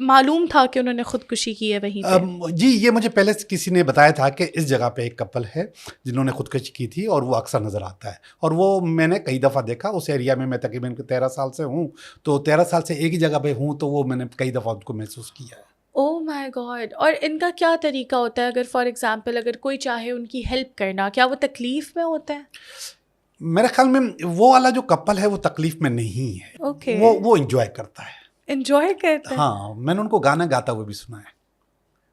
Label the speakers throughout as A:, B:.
A: معلوم تھا کہ انہوں نے خودکشی کی ہے وہیں پہ؟
B: جی یہ مجھے پہلے سے کسی نے بتایا تھا کہ اس جگہ پہ ایک کپل ہے جنہوں نے خودکشی کی تھی اور وہ اکثر نظر آتا ہے, اور وہ میں نے کئی دفعہ دیکھا اس ایریا میں تقریباً 13 سال سے ہوں, تو 13 سال سے ایک ہی جگہ پہ ہوں, تو وہ میں نے کئی دفعہ ان کو محسوس کیا ہے.
A: او مائی گاڈ. اور ان کا کیا طریقہ ہوتا ہے اگر فار ایگزامپل اگر کوئی چاہے ان کی ہیلپ کرنا, کیا وہ تکلیف میں ہوتا ہے؟
B: میرے خیال میں وہ والا جو کپل ہے وہ تکلیف میں نہیں ہے,
A: اوکے,
B: وہ انجوائے کرتا ہے.
A: انجوائے کرتا ہے.
B: ہاں میں نے ان کو گانا گاتا ہوئے بھی سنا ہے,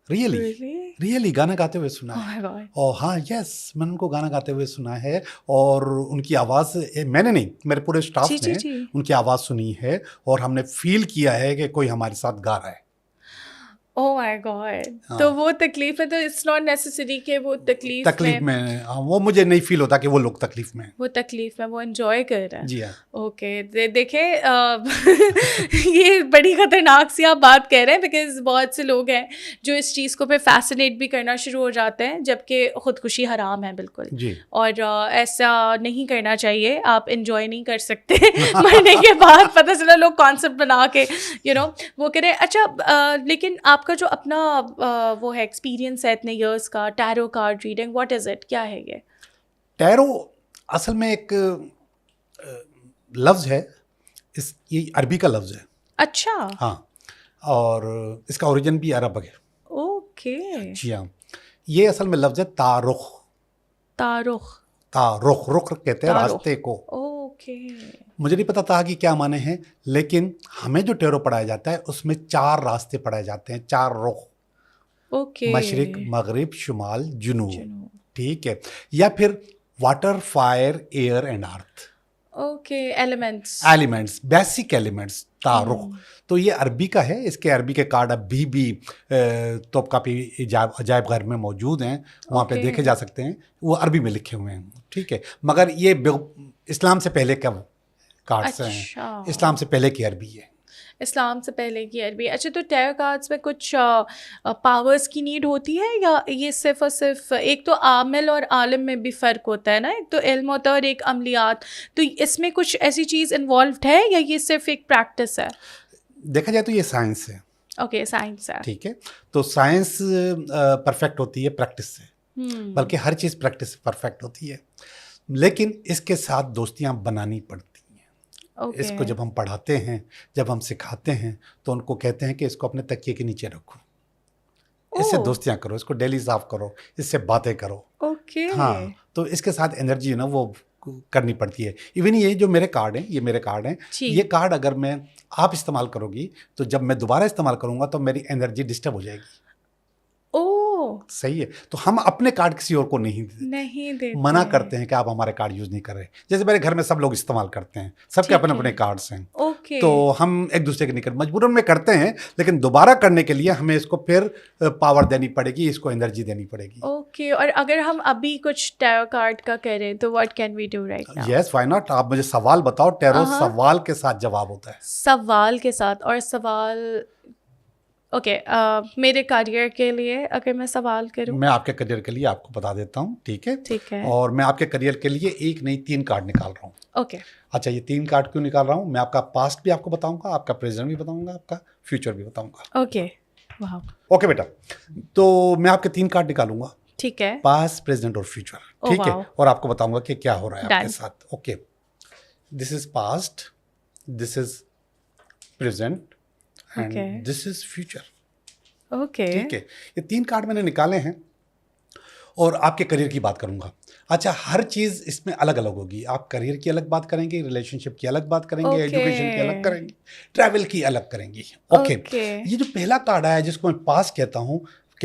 B: ریئلی گانا گاتے ہوئے سنا ہے. اور ہاں یس میں نے ان کو گانا گاتے ہوئے سنا ہے, اور ان کی آواز میں نے نہیں, میرے پورے اسٹاف نے ان کی آواز سنی ہے, اور ہم نے فیل کیا ہے کہ کوئی ہمارے ساتھ گا رہا ہے.
A: او مائی گاڈ. تو وہ تکلیف ہے, تو اٹس ناٹ نیسیسری کہ وہ تکلیف
B: میں, وہ مجھے نہیں فیل ہوتا کہ وہ لوگ تکلیف میں,
A: وہ تکلیف میں, وہ انجوائے کر رہے ہیں.
B: جی ہاں.
A: اوکے دیکھیں یہ بڑی خطرناک سی آپ بات کہہ رہے ہیں, بیکاز بہت سے لوگ ہیں جو اس چیز کو پہ فیسنیٹ بھی کرنا شروع ہو جاتے ہیں, جبکہ خودکشی حرام ہے بالکل, اور ایسا نہیں کرنا چاہیے. آپ انجوائے نہیں کر سکتے مرنے کے بعد, پتہ چلا لوگ کانسیپٹ بنا کے وہ کریں. اچھا لیکن آپ کا جو اپنا وہ ہے ایکسپیرینس ہے اتنے ایئرس کا, tarot card reading, what is it, کیا ہے یہ؟
B: ٹیرو اصل میں ایک لفظ ہے, یہ عربی کا لفظ ہے.
A: اچھا.
B: ہاں, اور اس کا اوریجن بھی عرب ہے.
A: اوکے.
B: جی ہاں, یہ اصل میں لفظ ہے تارخ. رخ کہتے ہیں راستے کو.
A: اوکے.
B: مجھے نہیں پتا تھا کہ کیا معنی ہے, لیکن ہمیں جو ٹیرو پڑھایا جاتا ہے اس میں 4 راستے پڑھائے جاتے ہیں, 4 رخ. اوکے. مشرق, مغرب, شمال, جنوب. ٹھیک ہے, یا پھر water, fire, air and earth. Okay. Elements, basic elements, تارخ. تو یہ عربی کا ہے. اس کے عربی کے کارڈ ابھی بھی توپ کاپی عجائب گھر میں موجود ہیں, وہاں پہ دیکھے جا سکتے ہیں. وہ عربی میں لکھے ہوئے ہیں. ٹھیک ہے, مگر یہ اسلام سے پہلے کا کارڈس ہیں, اسلام سے پہلے کی عربی ہے.
A: اسلام سے پہلے کی عربی. اچھا, تو ٹیرو کارڈس میں کچھ پاورز کی نیڈ ہوتی ہے, یا یہ صرف اور صرف ایک تو عامل اور عالم میں بھی فرق ہوتا ہے نا, ایک تو علم ہوتا ہے اور ایک عملیات, تو اس میں کچھ ایسی چیز انوالوڈ ہے یا یہ صرف ایک پریکٹس ہے؟
B: دیکھا جائے تو یہ سائنس ہے.
A: اوکے, سائنس ہے.
B: ٹھیک ہے, تو سائنس پرفیکٹ ہوتی ہے پریکٹس سے, بلکہ ہر چیز پریکٹس سے پرفیکٹ ہوتی ہے, لیکن اس کے ساتھ دوستیاں بنانی پڑتی ہیں. اس کو جب ہم پڑھاتے ہیں, جب ہم سکھاتے ہیں, تو ان کو کہتے ہیں کہ اس کو اپنے تکیے کے نیچے رکھو, اس سے دوستیاں کرو, اس کو ڈیلی صاف کرو, اس سے باتیں کرو. ہاں, تو اس کے ساتھ انرجی نا وہ کرنی پڑتی ہے. ایون یہ جو میرے کارڈ ہیں, یہ میرے کارڈ ہیں, یہ کارڈ اگر میں آپ استعمال کرو گی تو جب میں دوبارہ استعمال کروں گا تو میری انرجی ڈسٹرب ہو جائے گی. صحیح ہے, تو ہم اپنے کارڈ کسی اور کو نہیں دیتے, منع کرتے ہیں کہ آپ ہمارے کارڈ یوز نہیں کر رہے. جیسے میرے گھر میں سب لوگ استعمال کرتے ہیں, سب کے اپنے اپنے کارڈس ہیں, تو ہم ایک دوسرے کے نہیں کرتے, مجبوراً میں کرتے ہیں, لیکن دوبارہ کرنے کے لیے ہمیں اس کو پھر پاور دینی پڑے گی, اس کو انرجی دینی پڑے گی.
A: اوکے. اور اگر ہم ابھی کچھ ٹیرو کارڈ کا کریں تو what can we do right now?
B: Yes, why not. آپ مجھے سوال بتاؤ. ٹیرو سوال کے ساتھ جواب ہوتا ہے. سوال
A: کے ساتھ, اور سوال اوکے. میرے کیریئر کے لیے اگر میں سوال کروں,
B: میں آپ کے کیریئر کے لیے آپ کو بتا دیتا ہوں. ٹھیک ہے, اور میں آپ کے کیریئر کے لیے ایک نہیں 3 کارڈ نکال رہا ہوں.
A: اوکے.
B: اچھا, یہ 3 کارڈ کیوں نکال رہا ہوں؟ میں آپ کا پاسٹ بھی آپ کو بتاؤں گا, آپ کا پریزنٹ بھی بتاؤں گا, آپ کا فیوچر بھی بتاؤں گا. اوکے بیٹا, تو میں آپ کے 3 کارڈ نکالوں گا.
A: ٹھیک ہے,
B: پاسٹ, پریزنٹ اور فیوچر. ٹھیک ہے, اور آپ کو بتاؤں گا کہ کیا ہو رہا ہے آپ کے ساتھ. Okay, this is past, this is present and this is future.
A: Okay.
B: ٹھیک ہے, یہ 3 کارڈ میں نے نکالے ہیں, اور آپ کے کریئر کی بات کروں گا. اچھا, ہر چیز اس میں الگ الگ ہوگی. آپ کریئر کی الگ بات کریں گے, ریلیشن شپ کی الگ بات کریں گے, ایجوکیشن کی الگ کریں گے, ٹریول کی الگ کریں گے. اوکے. یہ جو پہلا کارڈ آیا جس کو میں پاسٹ کہہ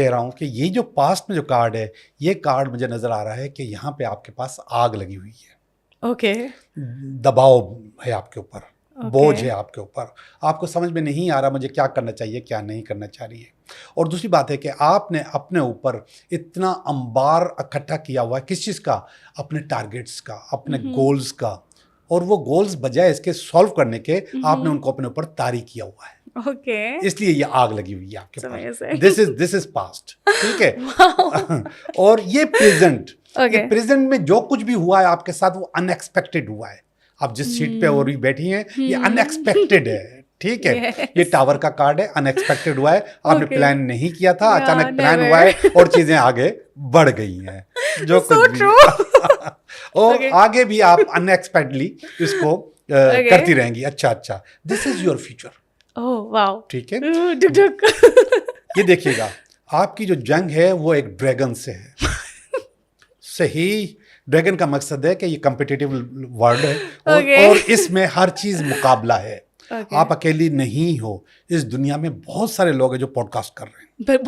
B: رہا ہوں کہ یہ جو پاسٹ میں جو کارڈ ہے, یہ کارڈ مجھے نظر آ رہا ہے کہ یہاں پہ آپ کے پاس آگ لگی ہوئی ہے.
A: اوکے.
B: دباؤ ہے آپ کے اوپر, بوجھ ہے آپ کے اوپر, آپ کو سمجھ میں نہیں آ رہا مجھے کیا کرنا چاہیے, کیا نہیں کرنا چاہ رہی ہے. اور دوسری بات ہے کہ آپ نے اپنے اوپر اتنا انبار اکٹھا کیا ہوا ہے کس چیز کا, اپنے ٹارگیٹس کا, اپنے گولز کا, اور وہ گولز بجائے اس کے سالو کرنے کے آپ نے ان کو اپنے اوپر طاری کیا ہوا ہے.
A: اوکے.
B: اس لیے یہ آگ لگی ہوئی ہے آپ کے پاس. دس از پاسٹ. ٹھیک ہے, اور یہ پریزنٹ. پریزنٹ میں جو کچھ بھی ہوا ہے آپ کے ساتھ وہ ان ایکسپیکٹڈ ہوا ہے. آپ جس سیٹ پہ اور بیٹھی ہیں یہ ان ایکسپیکٹڈ ہے. ٹھیک ہے, یہ ٹاور کا کارڈ ہے, ان ایکسپیکٹڈ ہوا ہے, آپ نے پلان نہیں کیا تھا, اچانک پلان ہوا ہے اور چیزیں آگے بڑھ گئی ہیں, جو کچھ بھی اور آگے بھی آپ ان ایکسپیکٹڈلی اس کو کرتی رہیں گی. اچھا, دس از یور فیوچر. ٹھیک ہے, یہ دیکھیے گا آپ کی جو جنگ ہے وہ ایک ڈریگن سے ہے. صحیح, ڈریگن کا مقصد ہے کہ یہ کمپٹیٹیو ورلڈ ہے اور اس میں ہر چیز مقابلہ ہے. آپ اکیلی نہیں ہو, اس دنیا میں بہت سارے لوگ ہیں جو پوڈ کاسٹ کر رہے ہیں,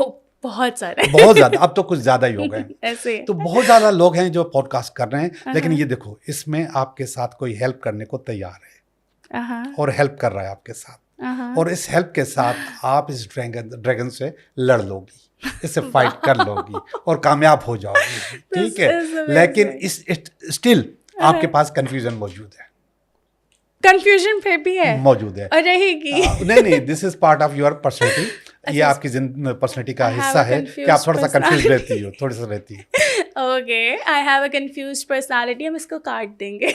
A: بہت سارے,
B: بہت زیادہ, اب تو کچھ زیادہ ہی ہو گئے. تو بہت زیادہ لوگ ہیں جو پوڈ کاسٹ کر رہے ہیں, لیکن یہ دیکھو اس میں آپ کے ساتھ کوئی ہیلپ کرنے کو تیار ہے اور ہیلپ کر رہا ہے آپ کے ساتھ, اور اس ہیلپ کے ساتھ آپ اس ڈریگن سے لڑ لو گی, اس سے فائٹ کر لو گی اور کامیاب ہو جاؤ گی. ٹھیک ہے, لیکن اسٹل آپ کے پاس کنفیوژن موجود ہے,
A: کنفیوژن پھر بھی ہے,
B: موجود ہے,
A: اور رہے گی.
B: نہیں, this is part of your personality. یہ آپ کی پرسنالٹی کا حصہ ہے کہ آپ تھوڑا سا کنفیوز رہتی ہو, تھوڑی سا رہتی ہے.
A: Okay, I have a confused personality, ہم اس کو کاٹ دیں گے.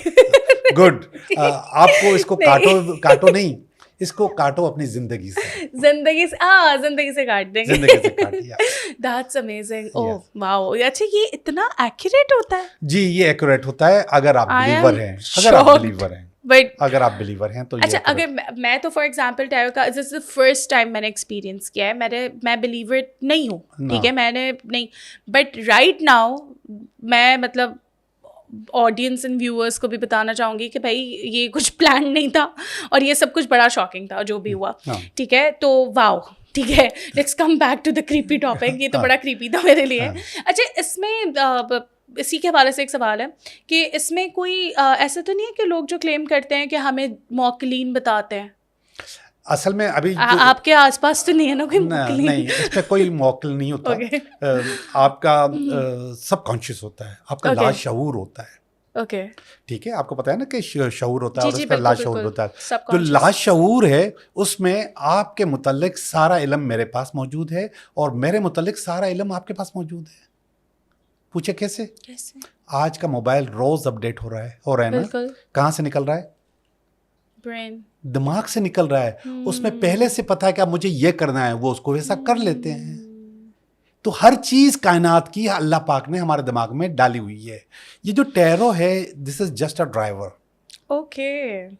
B: گڈ, آپ کو اس کو کاٹو نہیں, اس کو کاٹو اپنی زندگی سے,
A: زندگی سے کاٹ دیں گے.
B: زندگی سے کاٹیے.
A: That's amazing. Oh wow. اچھا, یہ اتنا ایکوریٹ ہوتا ہے؟
B: جی, یہ ایکوریٹ ہوتا ہے اگر آپ بلیور ہیں, اگر آپ بلیور ہیں تو.
A: اچھا, اگر میں تو فار ایگزامپل ٹیرو کا دس از دا فرسٹ ٹائم میں نے ایکسپیرینس کیا ہے, میں بلیور نہیں ہوں, ٹھیک ہے, میں نے نہیں, بٹ رائٹ ناؤ میں مطلب آڈینس اینڈ ویورس کو بھی بتانا چاہوں گی کہ بھائی یہ کچھ پلان نہیں تھا اور یہ سب کچھ بڑا شاکنگ تھا جو بھی ہوا. ٹھیک ہے, تو واو, ٹھیک ہے, let's come back to the creepy topic. یہ تو بڑا کریپی تھا میرے لیے. اچھا, اس میں اسی کے حوالے سے ایک سوال ہے کہ اس میں کوئی ایسا تو نہیں ہے کہ لوگ جو کلیم کرتے ہیں کہ ہمیں موکلین بتاتے ہیں,
B: اصل میں ابھی
A: آپ کے آس پاس تو نہیں ہے نا کوئی موکلین؟
B: نہیں, اس میں کوئی موکل نہیں ہوتا. آپ کا سب کانشیس ہوتا ہے, آپ کا لاشعور ہوتا ہے.
A: اوکے,
B: ٹھیک ہے, آپ کو پتا ہے نا کہ شعور ہوتا ہے اور اس کا لاشعور ہوتا ہے.
A: جو
B: لاشعور ہے اس میں آپ کے متعلق سارا علم میرے پاس موجود ہے اور میرے متعلق سارا علم آپ کے پاس موجود ہے. پوچھے کیسے؟ آج کا موبائل روز اپڈیٹ ہو رہا ہے نا, کہاں سے نکل رہا ہے؟
A: برین,
B: دماغ سے نکل رہا ہے. اس میں پہلے سے پتا ہے کہ اب مجھے یہ کرنا ہے, وہ اس کو ویسا کر لیتے ہیں. تو ہر چیز کائنات کی اللہ پاک نے ہمارے دماغ میں ڈالی ہوئی ہے. یہ جو ٹیرو ہے, this is just a driver.
A: Okay,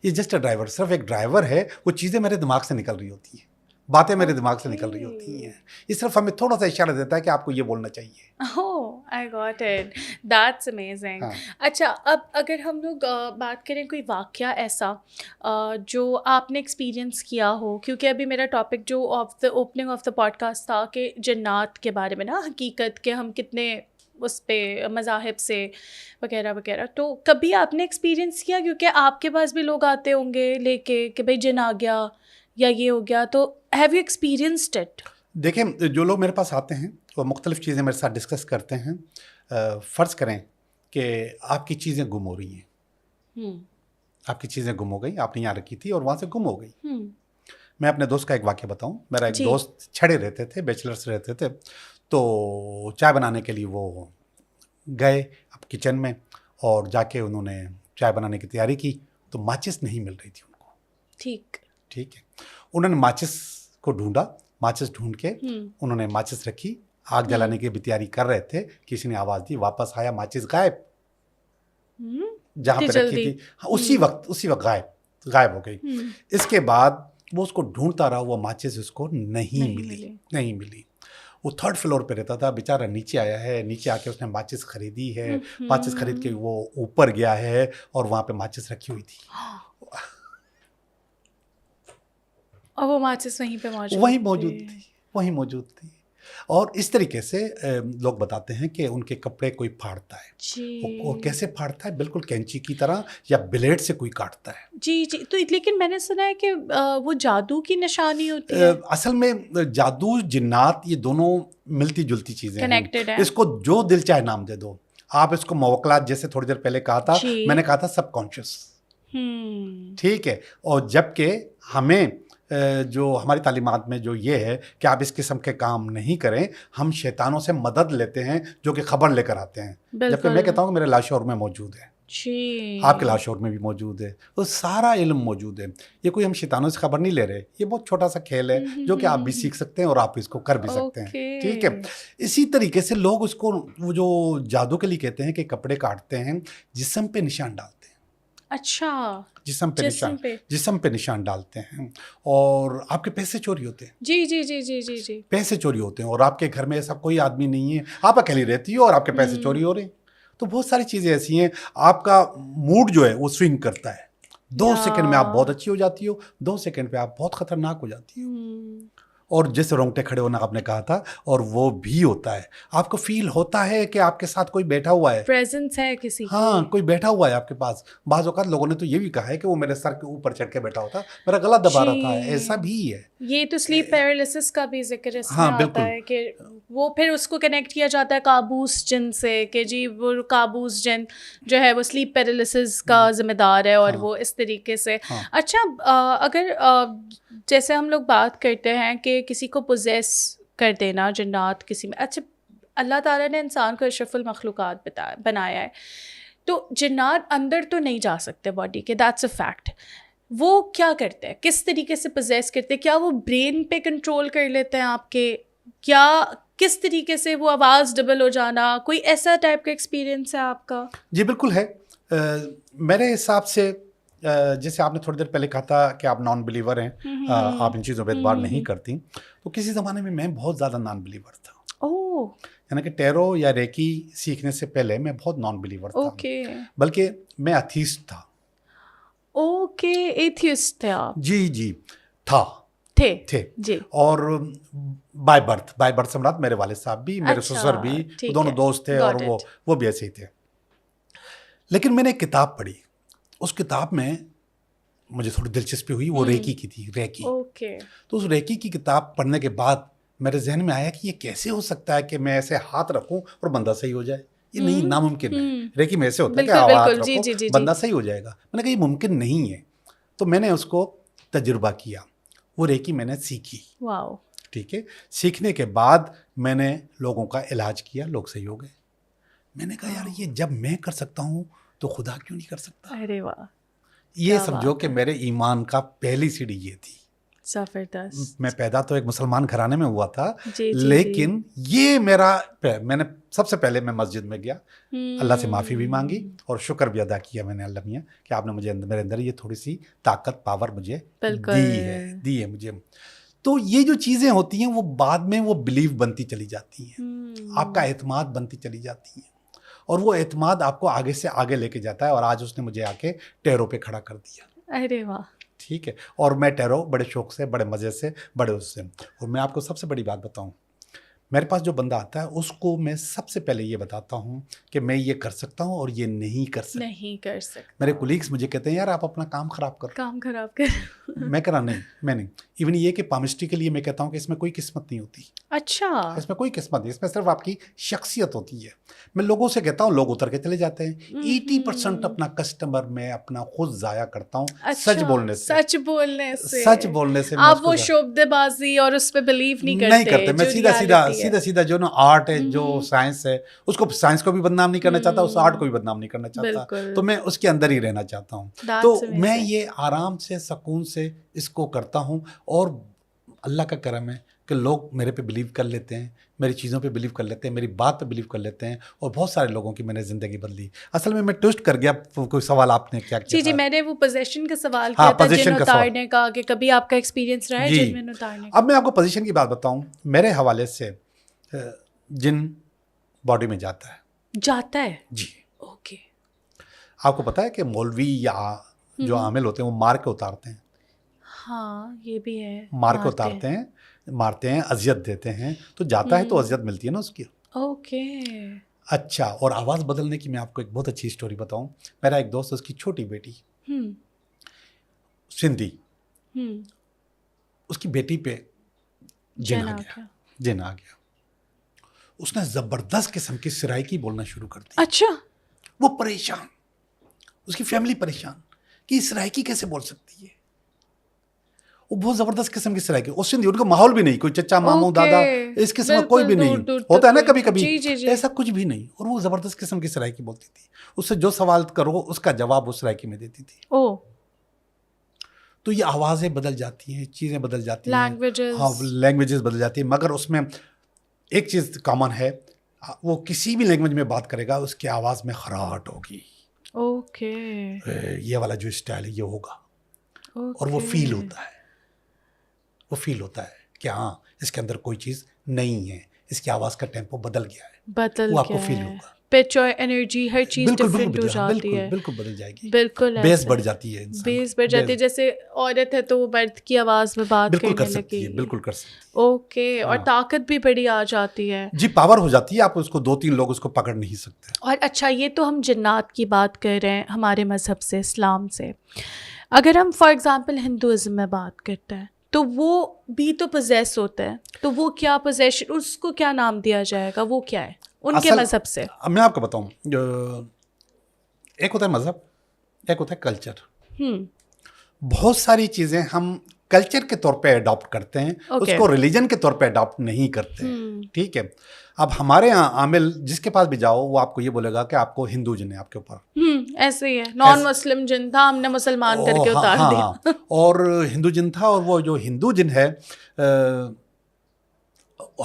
B: یہ جسٹ اے ڈرائیور, صرف ایک ڈرائیور ہے. وہ چیزیں میرے دماغ سے نکل رہی ہوتی ہیں, باتیں میرے دماغ سے نکل رہی ہوتی ہیں. یہ صرف ہمیں تھوڑا سا اشارہ دیتا ہے کہ آپ کو یہ بولنا چاہیے.
A: I got it. That's amazing. اچھا, اب اگر ہم لوگ بات کریں کوئی واقعہ ایسا جو آپ نے ایکسپیرئنس کیا ہو, کیونکہ ابھی میرا ٹاپک جو opening of the podcast تھا کہ جنات کے بارے میں نا, حقیقت کے ہم کتنے اس پہ مذاہب سے وغیرہ وغیرہ, تو کبھی آپ نے ایکسپیرئنس کیا, کیونکہ آپ کے پاس بھی لوگ آتے ہوں گے لے کے کہ بھائی جن آ گیا یا یہ ہو گیا, تو ہیو یو ایکسپیرئنسڈ اٹ؟
B: دیکھیں, جو لوگ میرے پاس آتے ہیں وہ مختلف چیزیں میرے ساتھ ڈسکس کرتے ہیں. فرض کریں کہ آپ کی چیزیں گم ہو رہی ہیں, آپ کی چیزیں گم ہو گئی, آپ نے یہاں رکھی تھی اور وہاں سے گم ہو گئی. میں اپنے دوست کا ایک واقعہ بتاؤں. میرا ایک دوست چھڑے رہتے تھے, بیچلرس رہتے تھے, تو چائے بنانے کے لیے وہ گئے اب کچن میں, اور جا کے انہوں نے چائے بنانے کی تیاری کی, تو ماچس نہیں مل رہی تھی ان کو. ٹھیک ہے, انہوں نے ماچس کو ڈھونڈا, ماچس ڈھونڈ کے انہوں نے ماچس رکھی, آگ جلانے کی بھی تیاری کر رہے تھے, کسی نے آواز دی, واپس آیا, ماچس غائب, جہاں پہ رکھی تھی اسی وقت غائب ہو گئی. اس کے بعد وہ اس کو ڈھونڈتا رہا, وہ ماچس اس کو نہیں ملی. وہ 3rd فلور پہ رہتا تھا, بیچارہ نیچے آیا ہے, نیچے آ کے اس نے ماچس خریدی ہے, ماچس خرید کے وہ اوپر گیا ہے اور وہاں پہ ماچس رکھی ہوئی تھی,
A: اور وہ ماچس وہیں
B: موجود تھی. اور اس طریقے سے لوگ بتاتے ہیں کہ ان کے کپڑے کوئی پھاڑتا ہے, اور کیسے پھاڑتا ہے, بالکل کینچی کی طرح یا بلیڈ سے کوئی کاٹتا ہے.
A: جی, تو لیکن میں نے سنا ہے کہ وہ جادو کی نشانی ہوتی ہے.
B: اصل میں جادو, جنات, یہ دونوں ملتی جلتی چیزیں ہیں. اس کو جو دل چاہے نام دے دو آپ. اس کو موکلات, جیسے تھوڑی دیر پہلے کہا تھا, میں نے کہا تھا سب کانشیس. ٹھیک ہے, اور جبکہ ہمیں جو ہماری تعلیمات میں جو یہ ہے کہ آپ اس قسم کے کام نہیں کریں, ہم شیطانوں سے مدد لیتے ہیں جو کہ خبر لے کر آتے ہیں, جبکہ میں کہتا ہوں کہ میرے لاشعور میں موجود ہے.
A: جی
B: آپ کے لاشعور میں بھی موجود ہے، وہ سارا علم موجود ہے. یہ کوئی ہم شیطانوں سے خبر نہیں لے رہے، یہ بہت چھوٹا سا کھیل ہے جو کہ آپ بھی سیکھ سکتے ہیں اور آپ اس کو کر بھی سکتے ہیں. ٹھیک ہے. اسی طریقے سے لوگ اس کو وہ جو جادو کے لیے کہتے ہیں کہ کپڑے کاٹتے ہیں، جسم پہ نشان ڈالتے ہیں.
A: اچھا
B: جسم پہ نشان ڈالتے ہیں اور آپ کے پیسے چوری ہوتے ہیں.
A: جی جی جی جی جی جی
B: پیسے چوری ہوتے ہیں اور آپ کے گھر میں ایسا کوئی آدمی نہیں ہے، آپ اکیلی رہتی ہو اور آپ کے پیسے چوری ہو رہے ہیں. تو بہت ساری چیزیں ایسی ہیں. آپ کا موڈ جو ہے وہ سوئنگ کرتا ہے. 2 سیکنڈ میں آپ بہت اچھی ہو جاتی ہو، 2 سیکنڈ پہ آپ بہت خطرناک ہو جاتی ہو. اور جیسے رونگٹے کھڑے ہونا آپ نے کہا تھا، اور وہ بھی ہوتا ہے. آپ کو فیل ہوتا ہے کہ آپ کے ساتھ کوئی بیٹھا ہوا ہے،
A: پریزنس ہے کسی کی.
B: ہاں کوئی بیٹھا ہوا ہے آپ کے پاس. بعض اوقات لوگوں نے تو یہ بھی کہا ہے کہ وہ میرے سر کے اوپر چڑھ کے بیٹھا ہوتا، میرا گلا دبا رہا تھا. ایسا بھی ہے.
A: یہ تو سلیپ پیرالسس کا بھی ذکر اس میں
B: ہاں
A: آتا
B: بالکل.
A: ہے کہ وہ پھر اس کو کنیکٹ کیا جاتا ہے کابوس جن سے کہ جی وہ کابوس جن جو ہے وہ سلیپ پیرالسس کا ذمہ دار ہے اور وہ اس طریقے سے. اچھا اگر جیسے ہم لوگ بات کرتے ہیں کہ کسی کو پوزیس کر دینا جنات کسی میں، اچھا اللہ تعالیٰ نے انسان کو اشرف المخلوقات بنایا ہے، تو جنات اندر تو نہیں جا سکتے باڈی کے، دیٹس اے فیکٹ. وہ کیا کرتے ہیں، کس طریقے سے پوزیس کرتے ہیں؟ کیا وہ برین پہ کنٹرول کر لیتے ہیں آپ کے، کیا کس طریقے سے وہ آواز ڈبل ہو جانا، کوئی ایسا ٹائپ کا ایکسپیرینس ہے آپ کا؟
B: جی بالکل ہے. میرے حساب سے جیسے آپ نے تھوڑی دیر پہلے کہا تھا کہ آپ نان بلیور ہیں، آپ ان چیزوں پہ اعتبار نہیں کرتی، تو کسی زمانے میں بہت زیادہ نان بلیور تھا. یعنی کہ ٹیرو یا ریکی سیکھنے سے پہلے میں بہت نان بلیور تھا، بلکہ میں اتھیسٹ تھا.
A: اوکے، ایتھیسٹ تھے آپ؟
B: جی جی تھے
A: جی. اور
B: بائی برتھ سے مراد میرے والد صاحب بھی، میرے سسر بھی، دونوں دوست تھے اور وہ بھی ایسے ہی تھے. لیکن میں نے ایک کتاب پڑھی، اس کتاب میں مجھے تھوڑی دلچسپی ہوئی. وہ ریکی کی تھی، ریکی. تو اس ریکی کی کتاب پڑھنے کے بعد میرے ذہن میں آیا کہ یہ کیسے ہو سکتا ہے کہ میں ایسے ہاتھ رکھوں اور بندہ صحیح ہو جائے. یہ نہیں، ناممکن ہے. ریکی میں ایسے ہوتا ہے کہ آپ ہاتھ رکھو بندہ صحیح ہو جائے گا. میں نے کہا یہ ممکن نہیں ہے. تو میں نے اس کو تجربہ کیا، وہ ریکی میں نے سیکھی. ٹھیک ہے. سیکھنے کے بعد میں نے لوگوں کا علاج کیا، لوگ صحیح ہو گئے. میں نے کہا یار یہ جب میں کر سکتا ہوں تو خدا کیوں نہیں کر سکتا.
A: ارے واہ،
B: یہ سمجھو کہ میرے ایمان کا پہلی سیڑھی یہ تھی. میں پیدا تو ایک مسلمان گھرانے میں ہوا تھا، لیکن یہ میں نے سب سے پہلے میں مسجد میں گیا، اللہ سے معافی بھی مانگی اور شکر بھی ادا کیا میں نے اللہ میاں کہ آپ نے مجھے میرے اندر یہ تھوڑی سی طاقت پاور مجھے دی ہے مجھے. تو یہ جو چیزیں ہوتی ہیں وہ بعد میں وہ بلیو بنتی چلی جاتی ہیں، آپ کا اعتماد بنتی چلی جاتی ہیں، اور وہ اعتماد آپ کو آگے سے آگے لے کے جاتا ہے. اور آج اس نے مجھے آ کے ٹیرو پہ کھڑا کر دیا.
A: ارے واہ.
B: ٹھیک ہے. اور میں ٹیرو بڑے شوق سے، بڑے مزے سے، بڑے اس سے. اور میں آپ کو سب سے بڑی بات بتاؤں، میرے پاس جو بندہ آتا ہے اس کو میں سب سے پہلے یہ بتاتا ہوں کہ میں یہ کر سکتا ہوں اور یہ نہیں کر سکتا. میرے کولیگس مجھے کہتے ہیں یار آپ اپنا کام خراب کر. میں کہا نہیں، میں نہیں. ایون یہ کہ پامسٹری کے لیے میں کہتا ہوں کہ اس میں کوئی قسمت نہیں ہوتی.
A: اچھا،
B: اس میں کوئی قسمت نہیں، اس میں صرف آپ کی شخصیت ہوتی ہے. میں لوگوں سے کہتا ہوں، لوگ اتر کے چلے جاتے ہیں. 80% اپنا کسٹمر میں اپنا خود ضائع کرتا ہوں سچ بولنے سے.
A: آپ وہ شعبدے بازی اور اس پہ بلیو نہیں کرتے.
B: میں سیدھا جو نا آرٹ ہے، جو سائنس ہے، اس کو سائنس کو بھی بدنام نہیں کرنا چاہتا، اس آرٹ کو بھی بدنام نہیں کرنا چاہتا. تو میں اس کے اندر ہی رہنا چاہتا ہوں. تو میں یہ آرام سے، سکون سے اس کو کرتا ہوں. اور اللہ کا کرم ہے کہ لوگ میرے پہ بلیو کر لیتے ہیں، میری چیزوں پہ بلیو کر لیتے ہیں، میری بات پہ بلیو کر لیتے ہیں. اور بہت سارے لوگوں کی میں نے زندگی بدلی. اصل میں ٹوسٹ کر گیا. کوئی سوال آپ نے کیا کیا؟
A: جی میں نے وہ پوزیشن کا سوال کیا تھا، جن اتارنے کا، کہ کبھی آپ کا ایکسپیرینس رہا ہے جن اتارنے کا؟
B: اب میں آپ کو پوزیشن کی بات بتاؤں. میرے حوالے سے جن باڈی میں جاتا ہے جی.
A: اوکے.
B: آپ کو پتا ہے کہ مولوی یا جو عامل ہوتے ہیں وہ مار کے اتارتے ہیں.
A: ہاں یہ بھی ہے،
B: مار کے اتارتے ہیں، مارتے ہیں، اذیت دیتے ہیں. تو جاتا ہے تو اذیت ملتی ہے نا اس کی.
A: اوکے.
B: اچھا. اور آواز بدلنے کی میں آپ کو ایک بہت اچھی اسٹوری بتاؤں. میرا ایک دوست، اس کی چھوٹی بیٹی سندھی، اس کی بیٹی پہ جن آ گیا. اس نے زبردست قسم کی سرائکی بولنا شروع کر دی.
A: اچھا.
B: وہ پریشان، اس کی فیملی پریشان کہ یہ سرائکی کیسے بول سکتی ہے. وہ بہت زبردست قسم کی سرائکی. اس دن ان کا ماحول بھی نہیں, کوئی چچا ماموں دادا اس قسم کا کوئی بھی نہیں ہوتا ہے نا کبھی کبھی, ایسا کچھ بھی نہیں. اور وہ زبردست قسم کی سرائکی بولتی تھی. اس سے جو سوال کرو اس کا جواب اس سرائکی میں دیتی تھی. تو یہ آوازیں بدل جاتی ہیں, چیزیں بدل جاتی ہیں, ہاں لینگویجز بدل جاتی ہیں, مگر اس میں ایک چیز کامن ہے, وہ کسی بھی لینگویج میں بات کرے گا اس کی آواز میں خراٹ ہوگی. اوکے, یہ والا جو اسٹائل ہے یہ ہوگا. اور وہ فیل ہوتا ہے, وہ فیل ہوتا ہے کہ ہاں اس کے اندر کوئی چیز نہیں ہے, اس کی آواز کا ٹیمپو بدل گیا ہے, وہ آپ کو فیل ہوگا.
A: پچ اور انرجی ہر چیز ڈفرینٹ ہو جاتی ہے,
B: بالکل بدل جائے گی,
A: بالکل
B: بیس بڑھ جاتی ہے,
A: بیس بڑھ جاتی ہے. جیسے عورت ہے تو وہ مرد کی آواز میں بات کرنے لگی,
B: بالکل کر سکتی ہے.
A: اوکے, اور طاقت بھی بڑی آ جاتی ہے.
B: جی پاور ہو جاتی ہے, آپ اس کو 2-3 لوگ اس کو پکڑ نہیں سکتے.
A: اور اچھا, یہ تو ہم جنات کی بات کر رہے ہیں ہمارے مذہب سے, اسلام سے. اگر ہم فار ایگزامپل ہندوازم میں بات کرتے ہیں تو وہ بھی تو پوزیس ہوتا ہے, تو وہ کیا پوزیشن, اس کو کیا نام دیا جائے گا, وہ کیا ہے ان کے مذہب سے؟
B: میں آپ کو بتاؤں, ایک ہوتا ہے مذہب, ایک ہوتا ہے کلچر. بہت ساری چیزیں ہم کلچر کے طور پہ اڈاپٹ کرتے ہیں, اس کو ریلیجن کے طور پہ اڈاپٹ نہیں کرتے. ٹھیک ہے, اب ہمارے یہاں عامل جس کے پاس بھی جاؤ وہ آپ کو یہ بولے گا کہ آپ کو ہندو جن ہے آپ کے اوپر.
A: ایسے ہی ہے, نان مسلم جن تھا ہم نے مسلمان کر کے اتار دیا.
B: اور ہندو جن تھا, اور وہ جو ہندو جن ہے,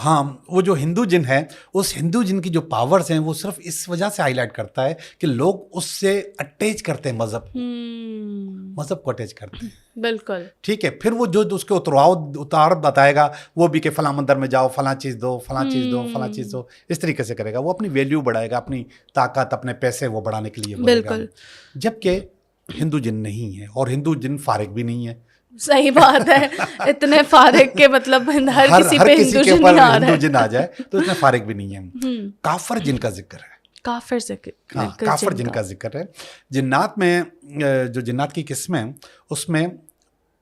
B: ہاں وہ جو ہندو جن ہے, اس ہندو جن کی جو پاورز ہیں وہ صرف اس وجہ سے ہائی لائٹ کرتا ہے کہ لوگ اس سے اٹیچ کرتے ہیں, مذہب کو اٹیچ کرتے ہیں.
A: بالکل
B: ٹھیک ہے, پھر وہ جو اس کے اتار بتائے گا وہ بھی کہ فلاں مندر میں جاؤ, فلاں چیز دو, فلاں چیز دو, فلاں چیز دو, اس طریقے سے کرے گا. وہ اپنی ویلیو بڑھائے گا, اپنی طاقت, اپنے پیسے وہ بڑھانے کے لیے. بالکل, جبکہ ہندو جن نہیں ہے, اور ہندو جن فارغ بھی نہیں ہے.
A: صحیح بات ہے, اتنے فارغ کے مطلب ہر کسی پہ ہندو
B: جن آ جائے تو اتنے فارغ بھی نہیں ہے. کافر جن کا ذکر ہے, کافر جن کا ذکر ہے. جنات میں جو جنات کی قسمیں ہیں اس میں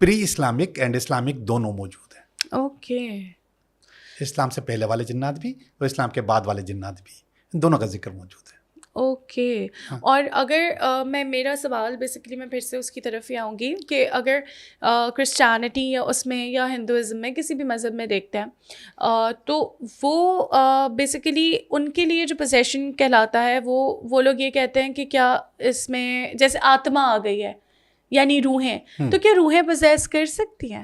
B: پری اسلامک اینڈ اسلامک دونوں موجود ہیں.
A: اوکے,
B: اسلام سے پہلے والے جنات بھی اور اسلام کے بعد والے جنات بھی, ان دونوں کا ذکر موجود ہے.
A: اوکے, اور اگر میرا سوال بیسیکلی میں پھر سے اس کی طرف ہی آؤں گی کہ اگر کرسچینٹی یا اس میں یا ہندوازم میں کسی بھی مذہب میں دیکھتے ہیں تو وہ بیسیکلی ان کے لیے جو پوزیشن کہلاتا ہے وہ لوگ یہ کہتے ہیں کہ کیا اس میں جیسے آتما آ گئی ہے یعنی روحیں, تو کیا روحیں پوزیس کر سکتی ہیں؟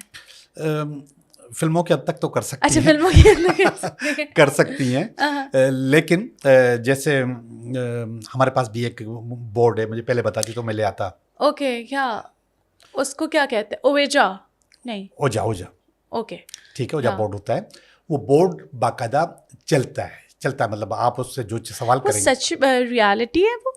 B: فلموں کے حد تک تو کر سکتی ہیں,
A: اچھا فلموں کے حد تک
B: کر سکتی ہیں, لیکن جیسے ہمارے پاس بھی ایک بورڈ ہے, مجھے پہلے بتا دی تو میں لے آتا.
A: اوکے, کیا اس کو کیا کہتے ہیں, اویجا نہیں
B: اوجا, اوکے ٹھیک ہے, اوجا بورڈ ہوتا ہے. وہ بورڈ باقاعدہ چلتا ہے مطلب آپ اس سے جو سوال کریں گے.
A: سچ ریالٹی ہے وہ؟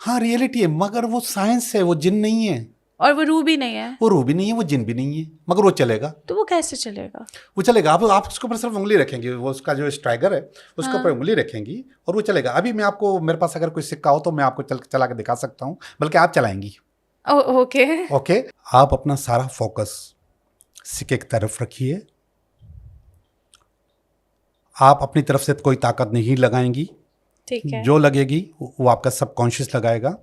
B: ہاں ریالٹی ہے, مگر وہ سائنس ہے, وہ جن نہیں ہے.
A: اور وہ روح بھی نہیں ہے؟
B: وہ روح بھی نہیں ہے, وہ جن بھی نہیں ہے, مگر وہ چلے گا.
A: تو وہ کیسے چلے گا؟
B: وہ چلے گا, آپ اس کے اوپر صرف انگلی رکھیں گے, وہ اس کا جو اسٹرائگر ہے اس کے اوپر انگلی رکھیں گی اور وہ چلے گا. ابھی میں آپ کو, میرے پاس اگر کوئی سکہ ہو تو میں آپ کو چلا کے دکھا سکتا ہوں, بلکہ آپ چلائیں گی. اوکے, آپ اپنا سارا فوکس سکے کی طرف رکھیے. آپ اپنی طرف سے کوئی طاقت نہیں لگائیں گی, جو لگے گی وہ آپ کا سب کانشیس لگائے گا.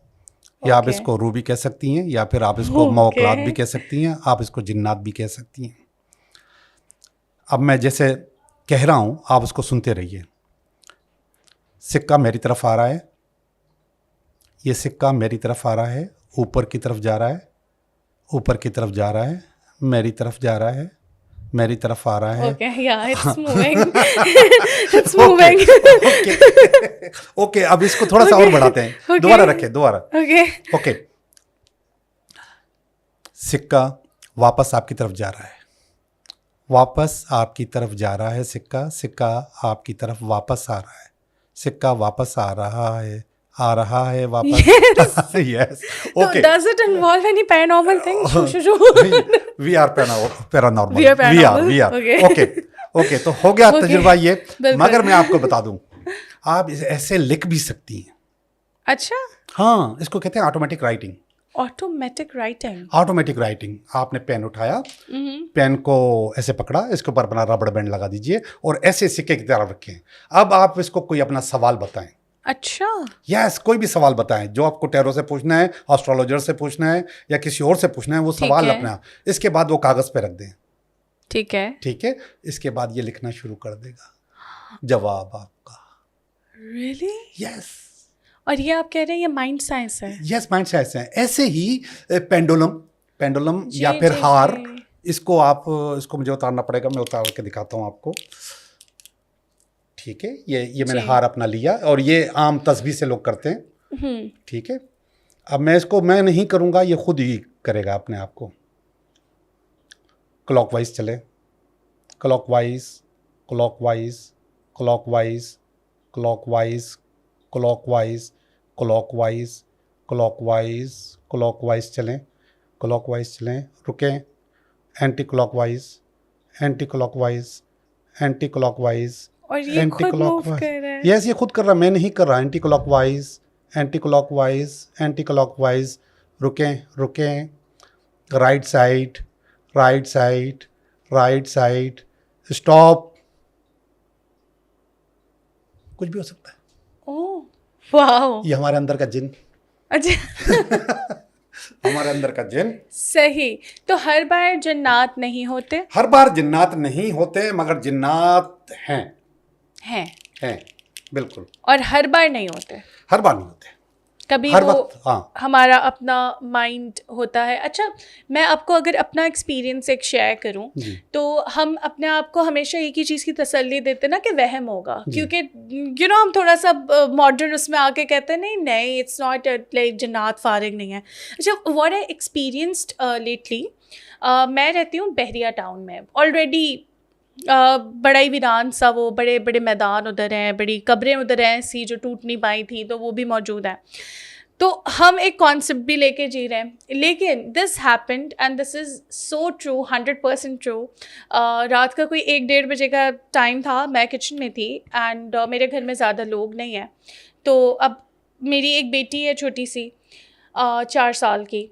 B: یا آپ اس کو روح بھی کہہ سکتی ہیں, یا پھر آپ اس کو موکلات بھی کہہ سکتی ہیں, آپ اس کو جنات بھی کہہ سکتی ہیں. اب میں جیسے کہہ رہا ہوں آپ اس کو سنتے رہیے. سکہ میری طرف آ رہا ہے, یہ سکہ میری طرف آ رہا ہے, اوپر کی طرف جا رہا ہے, اوپر کی طرف جا رہا ہے, میری طرف جا رہا ہے, میری طرف آ رہا ہے. اوکے, اب اس کو تھوڑا سا اور بڑھاتے ہیں, دوبارہ رکھیں, دوبارہ. اوکے, سکہ واپس آپ کی طرف جا رہا ہے, واپس آپ کی طرف جا رہا ہے. سکہ آپ کی طرف واپس آ رہا ہے, سکہ واپس آ رہا ہے واپس. Yes. Okay.
A: Does it involve any paranormal thing?
B: We are paranormal. We are. Okay. تو ہو گیا تجربہ یہ, مگر میں آپ کو بتا دوں, آپ ایسے لکھ بھی سکتی ہیں.
A: اچھا,
B: ہاں, اس کو کہتے ہیں آٹومیٹک رائٹنگ. Automatic writing. آپ نے پین اٹھایا, پین کو ایسے پکڑا, اس کے اوپر اپنا ربڑ بینڈ لگا دیجئے اور ایسے سکے کی طرف رکھیں. اب آپ اس کو کوئی اپنا سوال بتائیں,
A: اچھا
B: یس کوئی بھی سوال بتائیں جو آپ کو ٹیرو سے پوچھنا ہے, آسٹرولوجر سے پوچھنا ہے یا کسی اور سے پوچھنا ہے, وہ سوال اپنا اس کے بعد وہ کاغذ پہ رکھ دیں.
A: ٹھیک ہے
B: ٹھیک ہے, اس کے بعد یہ لکھنا شروع کر دے گا جواب آپ کا.
A: ریئلی؟
B: یس.
A: اور یہ آپ کہہ رہے ہیں یہ مائنڈ سائنس ہے؟
B: یس مائنڈ سائنس ہے. ایسے ہی پینڈولم یا پھر
A: جی
B: ہار, اس کو آپ اس کو مجھے اتارنا پڑے گا, میں اتار کے دکھاتا ہوں آپ کو. ٹھیک ہے, یہ میں نے ہار اپنا لیا اور یہ عام تسبیح سے لوگ کرتے ہیں. ٹھیک ہے, اب میں اس کو میں نہیں کروں گا, یہ خود ہی کرے گا اپنے آپ کو. کلاک وائز چلے, clockwise clockwise clockwise clockwise clockwise clockwise clockwise clockwise چلیں, کلاک وائز چلیں, رکیں, anticlockwise anticlockwise anticlockwise
A: اور یہ
B: اینٹی
A: خود موو
B: کلاک
A: کر رہا ہے.
B: وائز. یس یہ خود کر رہا, میں نہیں کر رہا. Anticlockwise anticlockwise anticlockwise, رکیں رکیں, right side right side right side, stop. کچھ بھی ہو سکتا ہے.
A: اوہ واو,
B: یہ ہمارے اندر کا جن,
A: اچھا
B: ہمارے اندر کا جن.
A: صحیح. تو ہر بار جنات نہیں ہوتے؟
B: ہر بار جنات نہیں ہوتے, مگر جنات ہیں بالکل.
A: اور ہر بار نہیں ہوتے؟
B: ہر بار نہیں ہوتے,
A: کبھی
B: ہر
A: وہ
B: وقت. ہاں
A: ہمارا اپنا مائنڈ ہوتا ہے. اچھا میں آپ کو اگر اپنا ایکسپیرینس ایک شیئر کروں تو ہم اپنے آپ کو ہمیشہ ایک ہی چیز کی تسلی دیتے نا کہ وہم ہوگا, کیونکہ ہم تھوڑا سا ماڈرن اس میں آ کے کہتے ہیں نہیں اٹس ناٹ لائک جنات فارغ نہیں ہے. اچھا واٹ آئی ایکسپیرینسڈ لیٹلی, میں رہتی ہوں بحریہ ٹاؤن میں. آلریڈی بڑا ہی ویران سا وہ بڑے بڑے میدان ادھر ہیں, بڑی قبریں ادھر ہیں ایسی جو ٹوٹ نہیں پائی تھیں, تو وہ بھی موجود ہیں. تو ہم ایک کانسیپٹ بھی لے کے جی رہے ہیں, لیکن this happened and this is so true, 100% true. رات کا کوئی 1-1:30 بجے کا ٹائم تھا, میں کچن میں تھی اینڈ میرے گھر میں زیادہ لوگ نہیں ہیں. تو اب میری ایک بیٹی ہے چھوٹی سی 4 سال کی.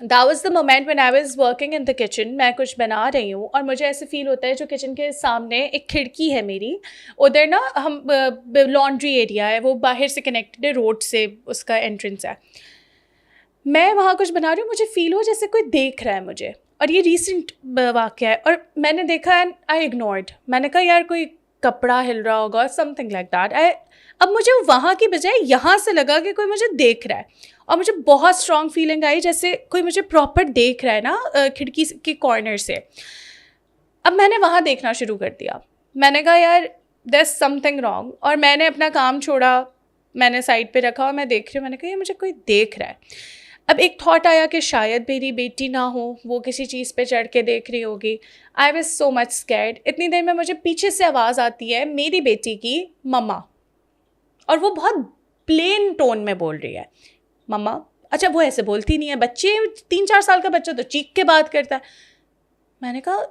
A: That was the moment when I was working in the kitchen. میں کچھ بنا رہی ہوں اور مجھے ایسے فیل ہوتا ہے جو کچن کے سامنے ایک کھڑکی ہے میری, ادھر نا ہم لانڈری ایریا ہے, وہ باہر سے کنیکٹڈ ہے روڈ سے, اس کا انٹرنس ہے. میں وہاں کچھ بنا رہی ہوں, مجھے فیل ہو جیسے کوئی دیکھ رہا ہے مجھے, اور یہ ریسنٹ واقعہ ہے. اور میں نے دیکھا اینڈ آئی اگنورڈ. میں نے کہا یار کوئی کپڑا ہل رہا ہوگا, سم تھنگ لائک دیٹ. اب مجھے وہاں کی بجائے یہاں سے لگا کہ کوئی مجھے دیکھ رہا ہے, اور مجھے بہت اسٹرانگ فیلنگ آئی جیسے کوئی مجھے پراپر دیکھ رہا ہے نا کھڑکی کے کارنر سے. اب میں نے وہاں دیکھنا شروع کر دیا. میں نے کہا یار دیر از سم تھنگ رانگ, اور میں نے اپنا کام چھوڑا, میں نے سائڈ پہ رکھا اور میں دیکھ رہی ہوں. میں نے کہا یہ مجھے کوئی دیکھ رہا ہے. اب ایک تھاٹ آیا کہ شاید میری بیٹی نہ ہو, وہ کسی چیز پہ چڑھ کے دیکھ رہی ہوگی. I was so much scared. اتنی دیر میں مجھے پیچھے سے آواز آتی ہے میری بیٹی کی, مما, اور وہ بہت پلین ٹون میں بول رہی ہے مما. اچھا وہ ایسے بولتی نہیں ہے, بچے 3-4 سال کا بچہ تو چیخ کے بات کرتا ہے. میں نے کہا,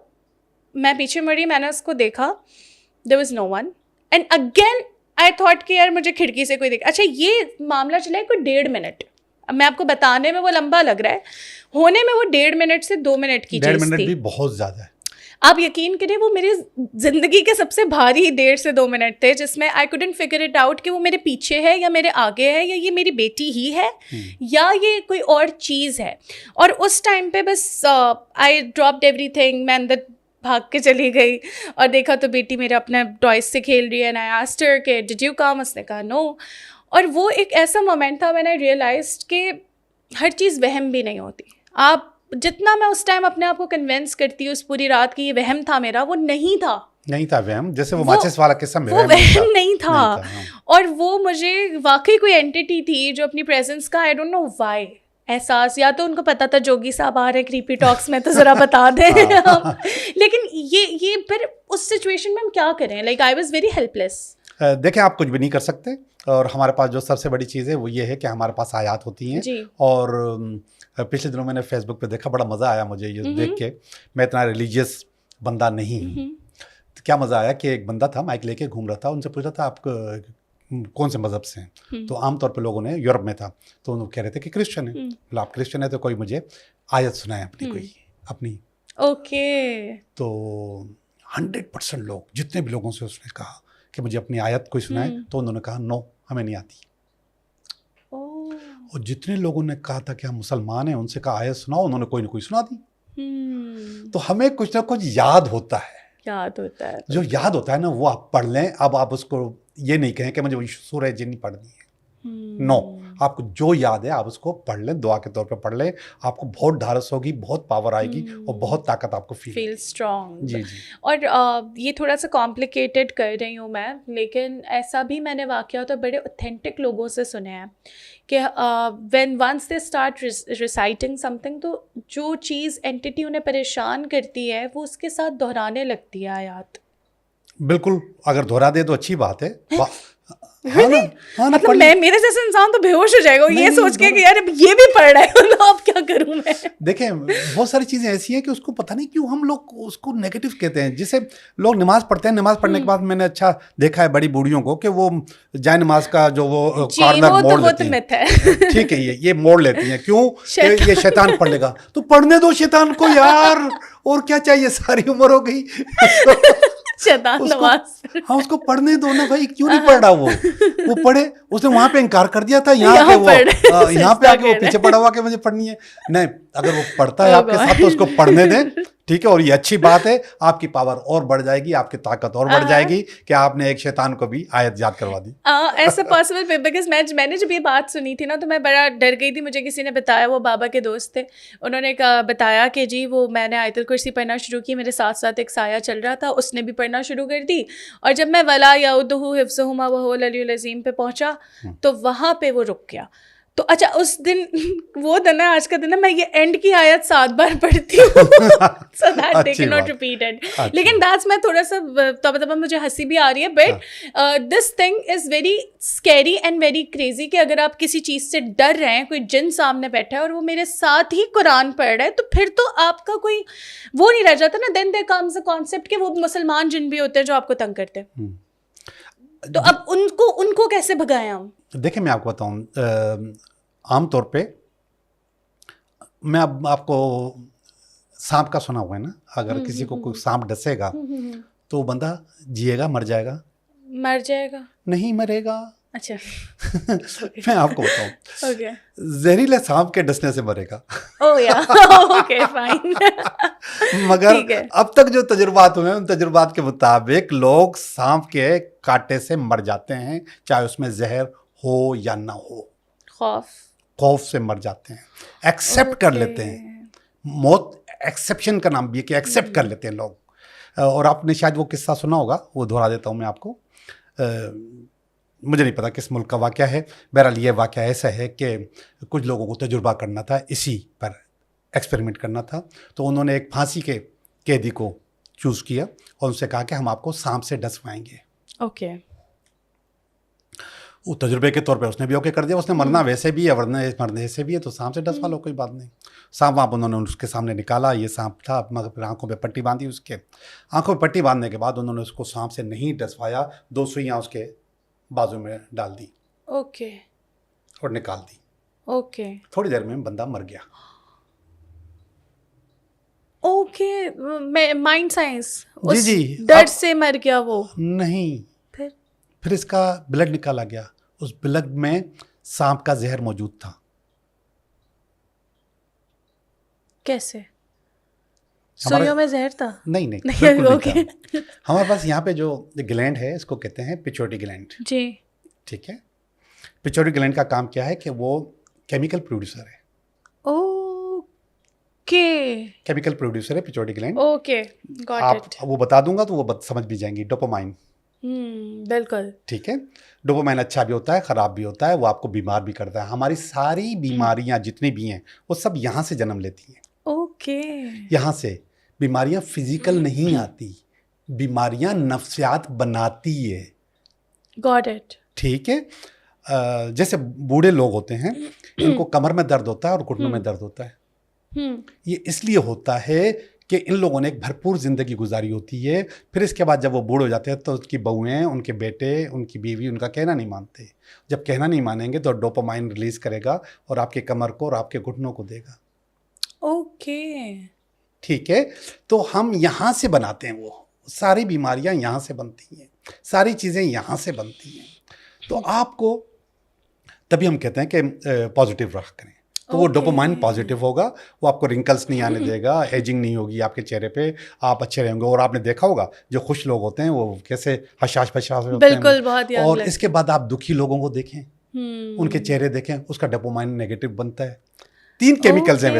A: میں پیچھے مڑی, میں نے اس کو دیکھا, there was no one. and again I thought کہ یار مجھے کھڑکی سے کوئی دیکھ. اچھا یہ معاملہ چلا ہے کوئی 1.5 منٹ. اب میں آپ کو بتانے میں وہ لمبا لگ رہا ہے, ہونے میں وہ 1.5 منٹ سے 2 منٹ کی چیز تھی.
B: 1.5 منٹ بھی بہت زیادہ ہے.
A: آپ یقین کریں وہ میری زندگی کے سب سے بھاری 1.5 سے 2 منٹ تھے, جس میں I couldn't figure it out کہ وہ میرے پیچھے ہے یا میرے آگے ہے, یا یہ میری بیٹی ہی ہے, یا یہ کوئی اور چیز ہے. اور اس ٹائم پہ بس آئی ڈراپڈ ایوری تھنگ. میں اندر بھاگ کے چلی گئی اور دیکھا تو بیٹی میرا اپنے ٹوائز سے کھیل رہی ہے. اینڈ آئی آسکڈ ہر کہ ڈڈ یو کم, اس نے کہا نو. اور وہ ایک ایسا مومنٹ تھا میں نے ریئلائزڈ کہ ہر چیز وہم بھی نہیں ہوتی. آپ جتنا میں اس ٹائم اپنے آپ کو کنونس کرتی ہوں اس پوری رات کی یہ وہم تھا میرا, وہ نہیں تھا
B: وہم. جیسے وہ ماچس والا قصہ میں
A: وہ وہم نہیں تھا. اور وہ مجھے واقعی کوئی اینٹیٹی تھی جو اپنی پریزنس کا آئی ڈونٹ نو وائی احساس, یا تو ان کو پتا تھا جوگی صاحب آ رہے ہیں کریپی ٹاکس میں تو ذرا بتا دیں. لیکن یہ پھر اس سچویشن میں ہم کیا کریں, like I was very helpless.
B: دیکھیں آپ کچھ بھی نہیں کر سکتے, اور ہمارے پاس جو سب سے بڑی چیز ہے وہ یہ ہے کہ ہمارے پاس آیات ہوتی ہیں. اور پچھلے دنوں میں نے فیس بک پہ دیکھا, بڑا مزہ آیا مجھے یہ دیکھ کے. میں اتنا ریلیجیس بندہ نہیں ہوں. کیا مزہ آیا کہ ایک بندہ تھا مائک لے کے گھوم رہا تھا, ان سے پوچھ رہا تھا آپ کون سے مذہب سے ہیں. تو عام طور پہ لوگوں نے یورپ میں تھا تو انہوں کہہ رہے تھے کہ کرسچن ہیں. بولا آپ کرسچن ہیں تو کوئی مجھے آیت سنائے اپنی.
A: اوکے.
B: تو 100% لوگ, جتنے بھی لوگوں سے اس نے کہا کہ مجھے اپنی آیت کوئی سنائے, تو انہوں نے کہا نو, ہمیں نہیں آتی. اور جتنے لوگوں نے کہا تھا کہ ہم مسلمان ہیں، ان سے کہا آیت سناؤ، انہوں نے کوئی نہ کوئی سنا دی. تو ہمیں کچھ نہ کچھ یاد ہوتا ہے. جو یاد ہوتا ہے نا وہ آپ پڑھ لیں. اب آپ اس کو یہ نہیں کہیں کہ مجھے سورہ جن پڑھنی ہے. نو، آپ کو جو یاد ہے آپ اس کو پڑھ لیں، دعا کے طور پہ پڑھ لیں. آپ کو بہت ڈھارس ہوگی، بہت پاور آئے گی اور بہت طاقت آپ کو فیل
A: اسٹرانگ.
B: جی جی.
A: اور یہ تھوڑا سا کمپلیکیٹڈ کر رہی ہوں میں، لیکن ایسا بھی میں نے واقعات اور بڑے اوتھینٹک لوگوں سے سنے ہیں کہ when once they start reciting سم تھنگ، تو جو چیز اینٹی انہیں پریشان کرتی ہے وہ اس کے ساتھ دہرانے لگتی ہے آیات.
B: بالکل، اگر دہرا دے تو اچھی بات ہے.
A: مطلب میرے جیسے انسان تو بے ہوش ہو جائے گا یہ سوچ کے کہ یار یہ بھی پڑھ رہا ہے، اب کیا کروں میں. دیکھیں
B: بہت ساری چیزیں ایسی ہیں کہ اس کو پتہ نہیں کیوں ہم لوگ اس کو نیگیٹو کہتے ہیں. جسے لوگ نماز پڑھتے ہیں، نماز پڑھنے کے بعد میں نے اچھا دیکھا ہے بڑی بوڑھیوں کو کہ وہ جائے نماز کا جو وہ کارنر موڑ لیتی ہیں. ٹھیک ہے، یہ موڑ لیتی ہیں. کیوں؟ یہ شیطان پڑھ لے گا. تو پڑھنے دو شیطان کو یار، اور کیا چاہیے، ساری عمر ہو گئی. ہاں اس کو پڑھنے دو نا بھائی، کیوں نہیں پڑھ رہا وہ پڑھے. اس نے وہاں پہ انکار کر دیا تھا، یہاں پہ آ کے وہ پیچھے پڑا ہوا کہ مجھے پڑھنی ہے. نہیں، اگر وہ پڑھتا ہے آپ کے ساتھ تو اس کو پڑھنے دیں. ٹھیک ہے، اور یہ اچھی بات ہے. آپ کی پاور اور بڑھ جائے گی، آپ کی طاقت اور بڑھ جائے گی کہ آپ نے ایک شیطان کو بھی آیت یاد کروا دی.
A: ایسا پاسبل، بیکاز میں نے جب یہ بات سنی تھی نا تو میں بڑا ڈر گئی تھی. مجھے کسی نے بتایا، وہ بابا کے دوست تھے، انہوں نے بتایا کہ جی وہ میں نے آیت الکرسی پڑھنا شروع کی، میرے ساتھ ساتھ ایک سایہ چل رہا تھا، اس نے بھی پڑھنا شروع کر دی. اور جب میں ولا یعودہ حفظہما وہو العلی العظیم پہ پہنچا تو وہاں پہ وہ رک گیا. تو اچھا اس دن وہ دن ہے، آج کا دن ہے، میں یہ اینڈ کی آیت 7 بار پڑھتی ہوں so that they cannot repeat it. لیکن that's میں تھوڑا سا طبعا مجھے ہنسی بھی آ رہی ہے، but this thing is very scary and very crazy کہ اگر آپ کسی چیز سے ڈر رہے ہیں، کوئی جن سامنے بیٹھا ہے اور وہ میرے ساتھ ہی قرآن پڑھ رہا ہے، تو پھر تو آپ کا کوئی وہ نہیں رہ جاتا نا. then there comes the concept کہ وہ مسلمان جن بھی ہوتے ہیں جو آپ کو تنگ کرتے ہیں. تو اب ان کو کیسے بھگائیں ہم؟
B: دیکھیں میں آپ کو بتاؤں، عام طور پہ میں اب آپ کو سانپ کا سنا ہوا ہے نا. اگر کسی کو کوئی سانپ ڈسے گا تو وہ بندہ جیے گا، مر جائے گا؟
A: مر جائے گا نہیں،
B: مرے گا.
A: اچھا
B: میں آپ کو بتاؤں، زہریلے سانپ کے ڈسنے سے مرے گا. مگر اب تک جو تجربات ہوئے ہیں ان تجربات کے مطابق لوگ سانپ کے کاٹے سے مر جاتے ہیں، چاہے اس میں زہر ہو یا نہ ہو. خوف سے مر جاتے ہیں، ایکسیپٹ کر لیتے ہیں. موت ایکسیپشن کا نام بھی ہے کہ ایکسیپٹ کر لیتے ہیں لوگ. اور آپ نے شاید وہ قصہ سنا ہوگا، وہ دہرا دیتا ہوں میں آپ کو. مجھے نہیں پتا کس ملک کا واقعہ ہے. بہرحال یہ واقعہ ایسا ہے کہ کچھ لوگوں کو تجربہ کرنا تھا، اسی پر ایکسپیریمنٹ کرنا تھا. تو انہوں نے ایک پھانسی کے قیدی کو چوز کیا اور ان سے کہا کہ ہم آپ کو سانپ سے ڈسوائیں گے.
A: اوکے.
B: وہ تجربے کے طور پہ اس نے بھی اوکے کر دیا. اس نے مرنا ویسے بھی ہے، ورنہ مرنے ویسے بھی ہے، تو سانپ سے ڈسوا لو، کوئی بات نہیں. سانپ وہاں انہوں نے اس کے سامنے نکالا، یہ سانپ تھا. مگر پھر آنکھوں پہ پٹی باندھی. اس کے آنکھوں پہ پٹی باندھنے کے بعد انہوں نے اس کو سانپ سے نہیں ڈسوایا، 2 سوئیاں اس کے بازو میں ڈال دی.
A: اوکے.
B: اور نکال دی.
A: اوکے.
B: تھوڑی دیر میں بندہ مر گیا.
A: اوکے. Mind science.
B: جی
A: ڈر سے مر گیا وہ
B: نہیں. پھر اس کا بلڈ نکالا گیا. اس بلڈ میں سانپ کا زہر موجود تھا.
A: کیسے؟ سوئیوں میں زہر تھا؟
B: نہیں ہمارے پاس یہاں پہ جو گلینڈ ہے اس کو کہتے ہیں پیچوٹی گلینڈ.
A: جی
B: ٹھیک ہے. پیچوٹی گلینڈ کا کام کیا ہے کہ وہ کیمیکل پروڈیوسر ہے. کیمیکل پروڈیوسر ہے پیچوٹی گلینڈ.
A: اوکے
B: آپ وہ بتا دوں گا تو وہ سمجھ بھی جائیں گی. ڈوپامائن.
A: بالکل
B: ٹھیک ہے. ڈوپامائن اچھا بھی ہوتا ہے، خراب بھی ہوتا ہے. وہ آپ کو بیمار بھی کرتا ہے. ہماری ساری بیماریاں جتنی بھی ہیں وہ سب یہاں سے جنم لیتی ہیں. اوکے. یہاں سے بیماریاں فزیکل نہیں آتی، بیماریاں نفسیات بناتی ہے.
A: Got it.
B: ٹھیک ہے. جیسے بوڑھے لوگ ہوتے ہیں، ان کو کمر میں درد ہوتا ہے اور گھٹنوں میں درد ہوتا ہے. یہ اس لیے ہوتا ہے کہ ان لوگوں نے ایک بھرپور زندگی گزاری ہوتی ہے. پھر اس کے بعد جب وہ بوڑھے ہو جاتے ہیں تو ان کی بہویں، ان کے بیٹے، ان کی بیوی ان کا کہنا نہیں مانتے. جب کہنا نہیں مانیں گے تو ڈوپامائن ریلیز کرے گا اور آپ کے کمر کو اور آپ کے گھٹنوں کو دے گا.
A: اوکے.
B: ٹھیک ہے. تو ہم یہاں سے بناتے ہیں، وہ ساری بیماریاں یہاں سے بنتی ہیں، ساری چیزیں یہاں سے بنتی ہیں. تو آپ کو تبھی ہم کہتے ہیں کہ پازیٹیو رہا کریں. تو وہ ڈوپامائن پازیٹیو ہوگا, وہ آپ کو رنکلس نہیں آنے دے گا, ایجنگ نہیں ہوگی آپ کے چہرے پہ, آپ اچھے رہیں گے. اور آپ نے دیکھا ہوگا جو خوش لوگ ہوتے ہیں وہ کیسے حشاش پشاش ہوتے ہیں.
A: بالکل, بہت یاد.
B: اور اس کے بعد آپ دکھی لوگوں کو دیکھیں, ان کے چہرے دیکھیں, اس کا ڈوپامائن نیگیٹو بنتا ہے. 3 کیمیکلز ہیں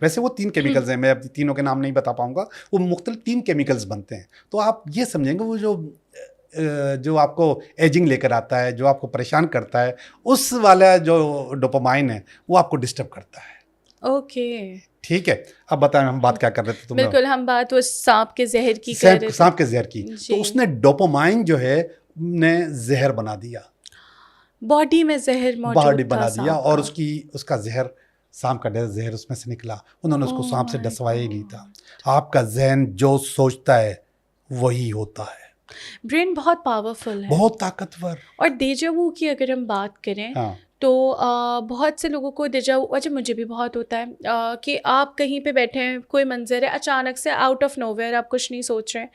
B: ویسے وہ 3 کیمیکلز ہیں, میں اب تینوں کے نام نہیں بتا پاؤں گا, وہ مختلف 3 کیمیکلز بنتے ہیں. تو آپ یہ سمجھیں گے وہ جو آپ کو ایجنگ لے کر آتا ہے, جو آپ کو پریشان کرتا ہے, اس والا جو ڈوپامائن ہے وہ آپ کو ڈسٹرب کرتا ہے.
A: اوکے,
B: ٹھیک ہے. اب بتائیں ہم بات کیا کر رہے تھے؟
A: بالکل, ہم بات وہ سانپ کے زہر کی کر رہے تھے.
B: سانپ کے زہر کی. تو اس نے ڈوپامائن جو ہے نے زہر بنا دیا,
A: باڈی میں زہر موجود
B: باڈی
A: تھا
B: بنا دیا,
A: سانپ
B: اور
A: کا.
B: اس کا زہر, سانپ کا زہر اس میں سے نکلا. انہوں نے اس کو سانپ سے ڈسوایا ہی نہیں تھا. آپ کا ذہن جو سوچتا ہے وہی ہوتا ہے.
A: برین بہت پاورفل ہے,
B: بہت طاقتور.
A: اور دیجا وو کی اگر ہم بات کریں تو بہت سے لوگوں کو دیجا وو, اچھا مجھے بھی بہت ہوتا ہے کہ آپ کہیں پہ بیٹھے ہیں, کوئی منظر ہے, اچانک سے آؤٹ آف نو ویئر آپ کچھ نہیں سوچ رہے,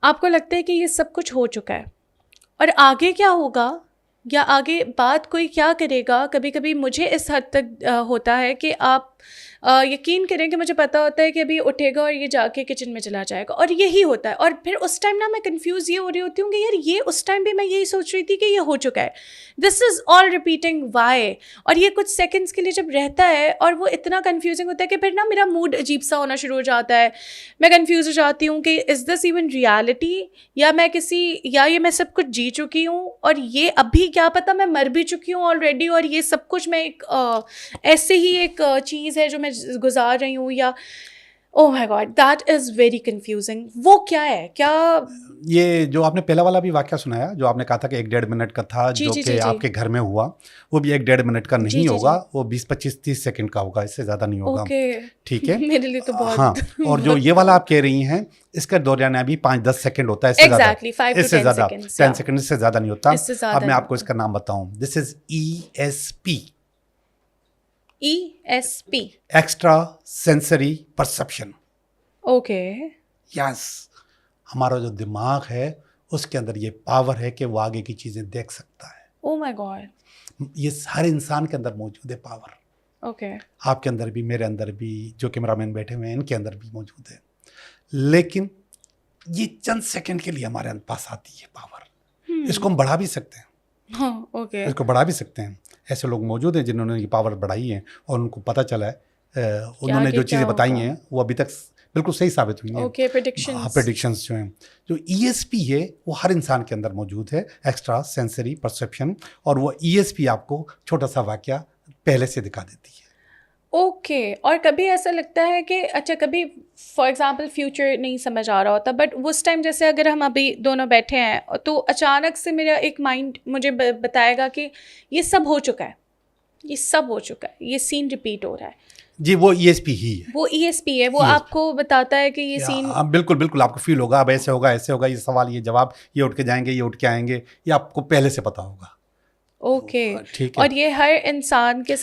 A: آپ کو لگتا ہے کہ یہ سب کچھ ہو چکا ہے اور آگے کیا ہوگا یا آگے بات کوئی کیا کرے گا. کبھی کبھی مجھے اس حد تک ہوتا ہے کہ آپ یقین کریں کہ مجھے پتہ ہوتا ہے کہ ابھی اٹھے گا اور یہ جا کے کچن میں چلا جائے گا, اور یہی ہوتا ہے. اور پھر اس ٹائم نا میں کنفیوز یہ ہو رہی ہوتی ہوں کہ یار یہ اس ٹائم بھی میں یہی سوچ رہی تھی کہ یہ ہو چکا ہے, this is all repeating Y. اور یہ کچھ سیکنڈس کے لیے جب رہتا ہے اور وہ اتنا کنفیوزنگ ہوتا ہے کہ پھر نا میرا موڈ عجیب سا ہونا شروع ہو جاتا ہے. میں کنفیوز ہو جاتی ہوں کہ از دس ایون ریالٹی, یا میں یہ میں سب کچھ جی چکی ہوں, اور یہ ابھی کیا پتہ میں مر بھی چکی ہوں آلریڈی, اور یہ سب کچھ میں ایک ایسے ہی ایک چیز ہے جو میں گزار رہی ہوں, یا oh my God that is very confusing. وہ کیا ہے, کیا
B: یہ جو آپ نے پہلا والا بھی واقعہ سنایا, جو آپ نے کہا تھا کہ 1-1.5 منٹ کا تھا, جو کہ آپ کے گھر میں ہوا, وہ بھی 1-1.5 منٹ کا نہیں ہوگا, وہ 20-25-30 سیکنڈ کا ہوگا, اس سے زیادہ نہیں ہوگا. ٹھیک ہے,
A: میرے لیے تو بہت.
B: ہاں, اور جو یہ والا آپ کہہ رہی ہیں اس کا دورانیہ بھی 5-10 سیکنڈ ہوتا ہے, اس سے زیادہ 10 سیکنڈ, اس سے زیادہ نہیں ہوتا. اب میں آپ کو اس کا نام بتاؤں, this is ESP,
A: ESP,
B: extra sensory perception.
A: Okay,
B: yes, ہمارا جو دماغ ہے اس کے اندر یہ پاور ہے کہ وہ آگے کی چیزیں دیکھ سکتا ہے.
A: اوہ مائی گاڈ,
B: یہ ہر انسان کے اندر موجود ہے پاور.
A: اوکے,
B: آپ کے اندر بھی, میرے اندر بھی, جو کیمرہ مین بیٹھے ہوئے ہیں ان کے اندر بھی موجود ہے, لیکن یہ چند سیکنڈ کے لیے ہمارے پاس آتی ہے پاور. اس کو ہم بڑھا بھی سکتے ہیں.
A: اوکے,
B: اس کو بڑھا بھی سکتے ہیں. ایسے لوگ موجود ہیں جنہوں نے یہ پاور بڑھائی ہے اور ان کو پتہ چلا ہے, انہوں نے جو چیزیں بتائی ہیں وہ ابھی تک بالکل صحیح ثابت ہوئی ہیں.
A: اوکے,
B: پریڈکشنز جو ہیں. جو ESP ہے وہ ہر انسان کے اندر موجود ہے, ایکسٹرا سینسری پرسیپشن, اور وہ ESP آپ کو چھوٹا سا واقعہ پہلے سے دکھا دیتی ہے.
A: اوکے. اور کبھی ایسا لگتا ہے کہ اچھا کبھی فار ایگزامپل فیوچر نہیں سمجھ آ رہا ہوتا, بٹ اس ٹائم جیسے اگر ہم ابھی دونوں بیٹھے ہیں تو اچانک سے میرا ایک مائنڈ مجھے بتائے گا کہ یہ سب ہو چکا ہے, یہ سب ہو چکا ہے, یہ سین ریپیٹ ہو رہا ہے.
B: جی, وہ ESP ہی ہے.
A: وہ ESP ہے, وہ آپ کو بتاتا ہے کہ یہ سین.
B: بالکل بالکل, آپ کو فیل ہوگا اب ایسے ہوگا, ایسے ہوگا, یہ سوال, یہ جواب, یہ اٹھ کے جائیں گے, یہ اٹھ کے آئیں گے, یہ آپ کو پہلے سے پتا ہوگا.
A: اوکے,
B: ٹھیک ہے.
A: اور یہ ہر انسان کے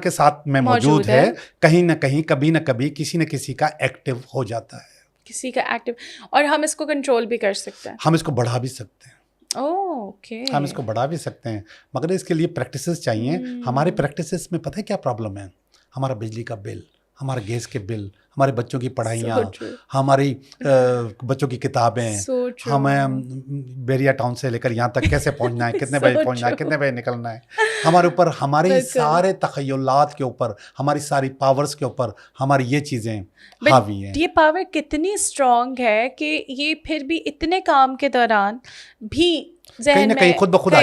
A: ساتھ
B: میں موجود ہے, کہیں نہ کہیں, کبھی نہ کبھی, کسی نہ کسی کا ایکٹیو ہو جاتا ہے,
A: کسی کا ایکٹیو, اور ہم اس کو کنٹرول بھی کر سکتے ہیں,
B: ہم اس کو بڑھا بھی سکتے ہیں.
A: اوکے,
B: ہم اس کو بڑھا بھی سکتے ہیں, مگر اس کے لیے پریکٹسز چاہیے. ہمارے پریکٹسز میں پتہ ہے کیا پرابلم ہے؟ ہمارا بجلی کا بل, ہمارا گیس کے بل, ہمارے بچوں کی پڑھائیاں, ہماری بچوں کی کتابیں, ہمیں بیریا ٹاؤن سے لے کر یہاں تک کیسے پہنچنا ہے, کتنے بجے پہنچنا ہے, کتنے بجے نکلنا ہے, ہمارے اوپر, ہمارے سارے تخیلات کے اوپر, ہماری ساری پاورز کے اوپر ہماری یہ چیزیں حاوی ہیں.
A: یہ پاور کتنی اسٹرانگ ہے کہ یہ پھر بھی اتنے کام کے دوران بھی
B: کہیں نہ کہیں خود بخود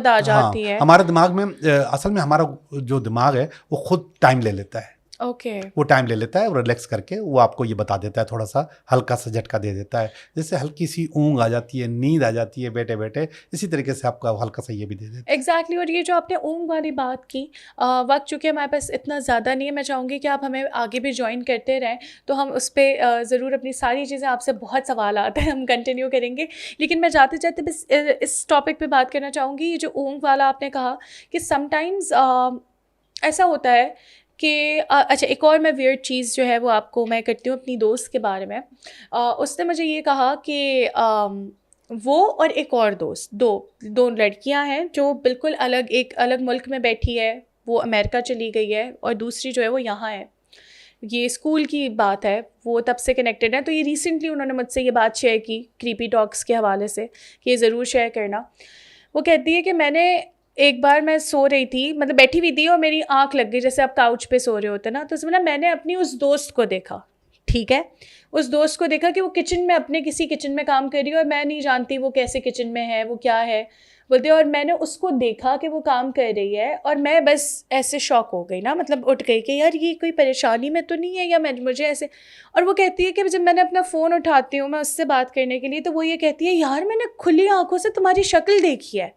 B: آ جاتی ہے. ہمارے دماغ میں, اصل میں ہمارا جو دماغ ہے وہ خود ٹائم لے لیتا ہے.
A: اوکے,
B: وہ ٹائم لے لیتا ہے اور ریلیکس کر کے وہ آپ کو یہ بتا دیتا ہے, تھوڑا سا ہلکا سا جھٹکا دے دیتا ہے, جیسے ہلکی سی اونگ آ جاتی ہے, نیند آ جاتی ہے بیٹھے بیٹھے, اسی طریقے سے آپ کا ہلکا سا یہ بھی دے دیتا ہے.
A: ایگزیکٹلی. اور یہ جو آپ نے اونگ والی بات کی, وقت چونکہ ہمارے پاس اتنا زیادہ نہیں ہے, میں چاہوں گی کہ آپ ہمیں آگے بھی جوائن کرتے رہیں, تو ہم اس پہ ضرور اپنی ساری چیزیں, آپ سے بہت سوالات ہیں, ہم کنٹینیو کریں گے. لیکن میں جاتے جاتے بس اس ٹاپک پہ بات کرنا چاہوں گی. یہ جو اونگ والا آپ نے کہا کہ سم ٹائمز ایسا ہوتا ہے کہ اچھا, ایک اور میں ویئرڈ چیز جو ہے وہ آپ کو میں کرتی ہوں اپنی دوست کے بارے میں. اس نے مجھے یہ کہا کہ وہ اور ایک اور دوست, دو لڑکیاں ہیں جو بالکل ایک الگ ملک میں بیٹھی ہے, وہ امریکہ چلی گئی ہے, اور دوسری جو ہے وہ یہاں ہے. یہ اسکول کی بات ہے, وہ تب سے کنیکٹڈ ہیں. تو یہ ریسنٹلی انہوں نے مجھ سے یہ بات شیئر کی کریپی ٹاکس کے حوالے سے کہ یہ ضرور شیئر کرنا. وہ کہتی ہے کہ ایک بار میں سو رہی تھی, مطلب بیٹھی ہوئی تھی, اور میری آنکھ لگ گئی, جیسے آپ کاؤچ پہ سو رہے ہوتے نا, تو میں نے اپنی اس دوست کو دیکھا, ٹھیک ہے, اس دوست کو دیکھا کہ وہ کچن میں اپنے کسی کچن میں کام کر رہی ہے, اور میں نہیں جانتی وہ کیسے کچن میں ہے, وہ کیا ہے بولتے, اور میں نے اس کو دیکھا کہ وہ کام کر رہی ہے, اور میں بس ایسے شاک ہو گئی نا, مطلب اٹھ گئی کہ یار یہ کوئی پریشانی میں تو نہیں ہے, یا مجھے ایسے. اور وہ کہتی ہے کہ جب میں نے اپنا فون اٹھاتی ہوں میں اس سے بات کرنے کے لیے, تو وہ یہ کہتی ہے یار میں نے کھلی آنکھوں سے تمہاری شکل دیکھی ہے,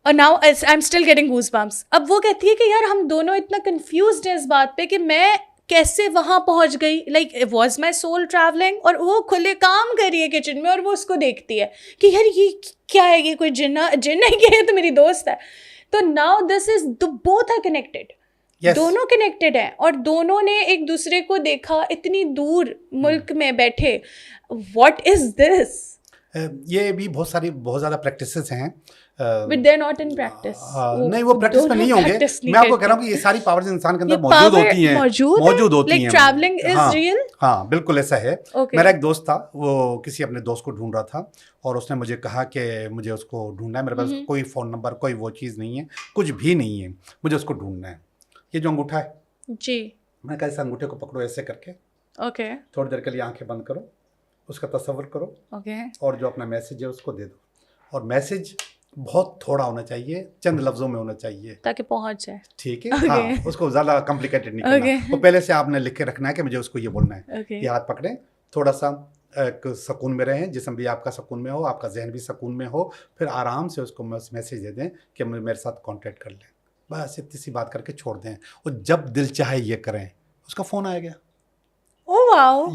A: اور now I am still getting goes bumps. اب وہ کہتی ہے کہ یار ہم دونوں اتنا کنفیوزڈ ہیں اس بات پہ کہ میں کیسے وہاں پہنچ گئی, like was my civil travelling, اور وہ کھلے کام کر رہی ہے کچن میں, اور وہ اس کو دیکھتی ہے کہ یار یہ کیا ہے, یہ کوئی جن ہے کہ یہ تو میری دوست ہے. تو now this is both are connected, دونوں کنیکٹڈ ہیں, اور دونوں نے ایک دوسرے کو دیکھا اتنی دور ملک میں بیٹھے. واٹ از دس؟
B: یہ بھی بہت زیادہ پریکٹسز ہیں.
A: But they're not in practice.
B: نہیں, وہ پریکٹس میں نہیں ہوں گے. میں آپ کو کہہ رہا ہوں کہ یہ ساری پاورز انسان کے اندر موجود ہوتی ہیں, موجود ہوتی ہیں.
A: Like traveling is real.
B: ہاں بالکل ایسا ہے. میرا ایک دوست تھا, وہ کسی اپنے دوست کو ڈھونڈ رہا تھا, اور اس نے مجھے کہا کہ مجھے اس کو ڈھونڈنا ہے, میرے پاس کوئی فون نمبر, کوئی وہ چیز نہیں ہے, کچھ بھی نہیں ہے, مجھے اس کو ڈھونڈنا ہے. یہ جو انگوٹھا ہے
A: جی,
B: میں کہا اس انگوٹھے کو پکڑو ایسے کر کے,
A: اوکے,
B: تھوڑی دیر کے لیے آنکھیں بند کرو, اس کا تصور کرو,
A: اوکے,
B: اور جو اپنا میسج ہے اس کو دے دو. اور میسج بہت تھوڑا ہونا چاہیے, چند لفظوں میں ہونا چاہیے
A: تاکہ پہنچ جائے.
B: ٹھیک ہے, ہاں, اس کو زیادہ کمپلیکیٹڈ نہیں کرنا. وہ پہلے سے آپ نے لکھ کے رکھنا ہے کہ مجھے اس کو یہ بولنا ہے. یہ ہاتھ پکڑیں, تھوڑا سا سکون میں رہیں, جسم بھی آپ کا سکون میں ہو, آپ کا ذہن بھی سکون میں ہو, پھر آرام سے اس کو میسیج دے دیں کہ میرے ساتھ کانٹیکٹ کر لیں. بس اتنی سی بات کر کے چھوڑ دیں, اور جب دل چاہے یہ کریں. اس کا فون آیا گیا.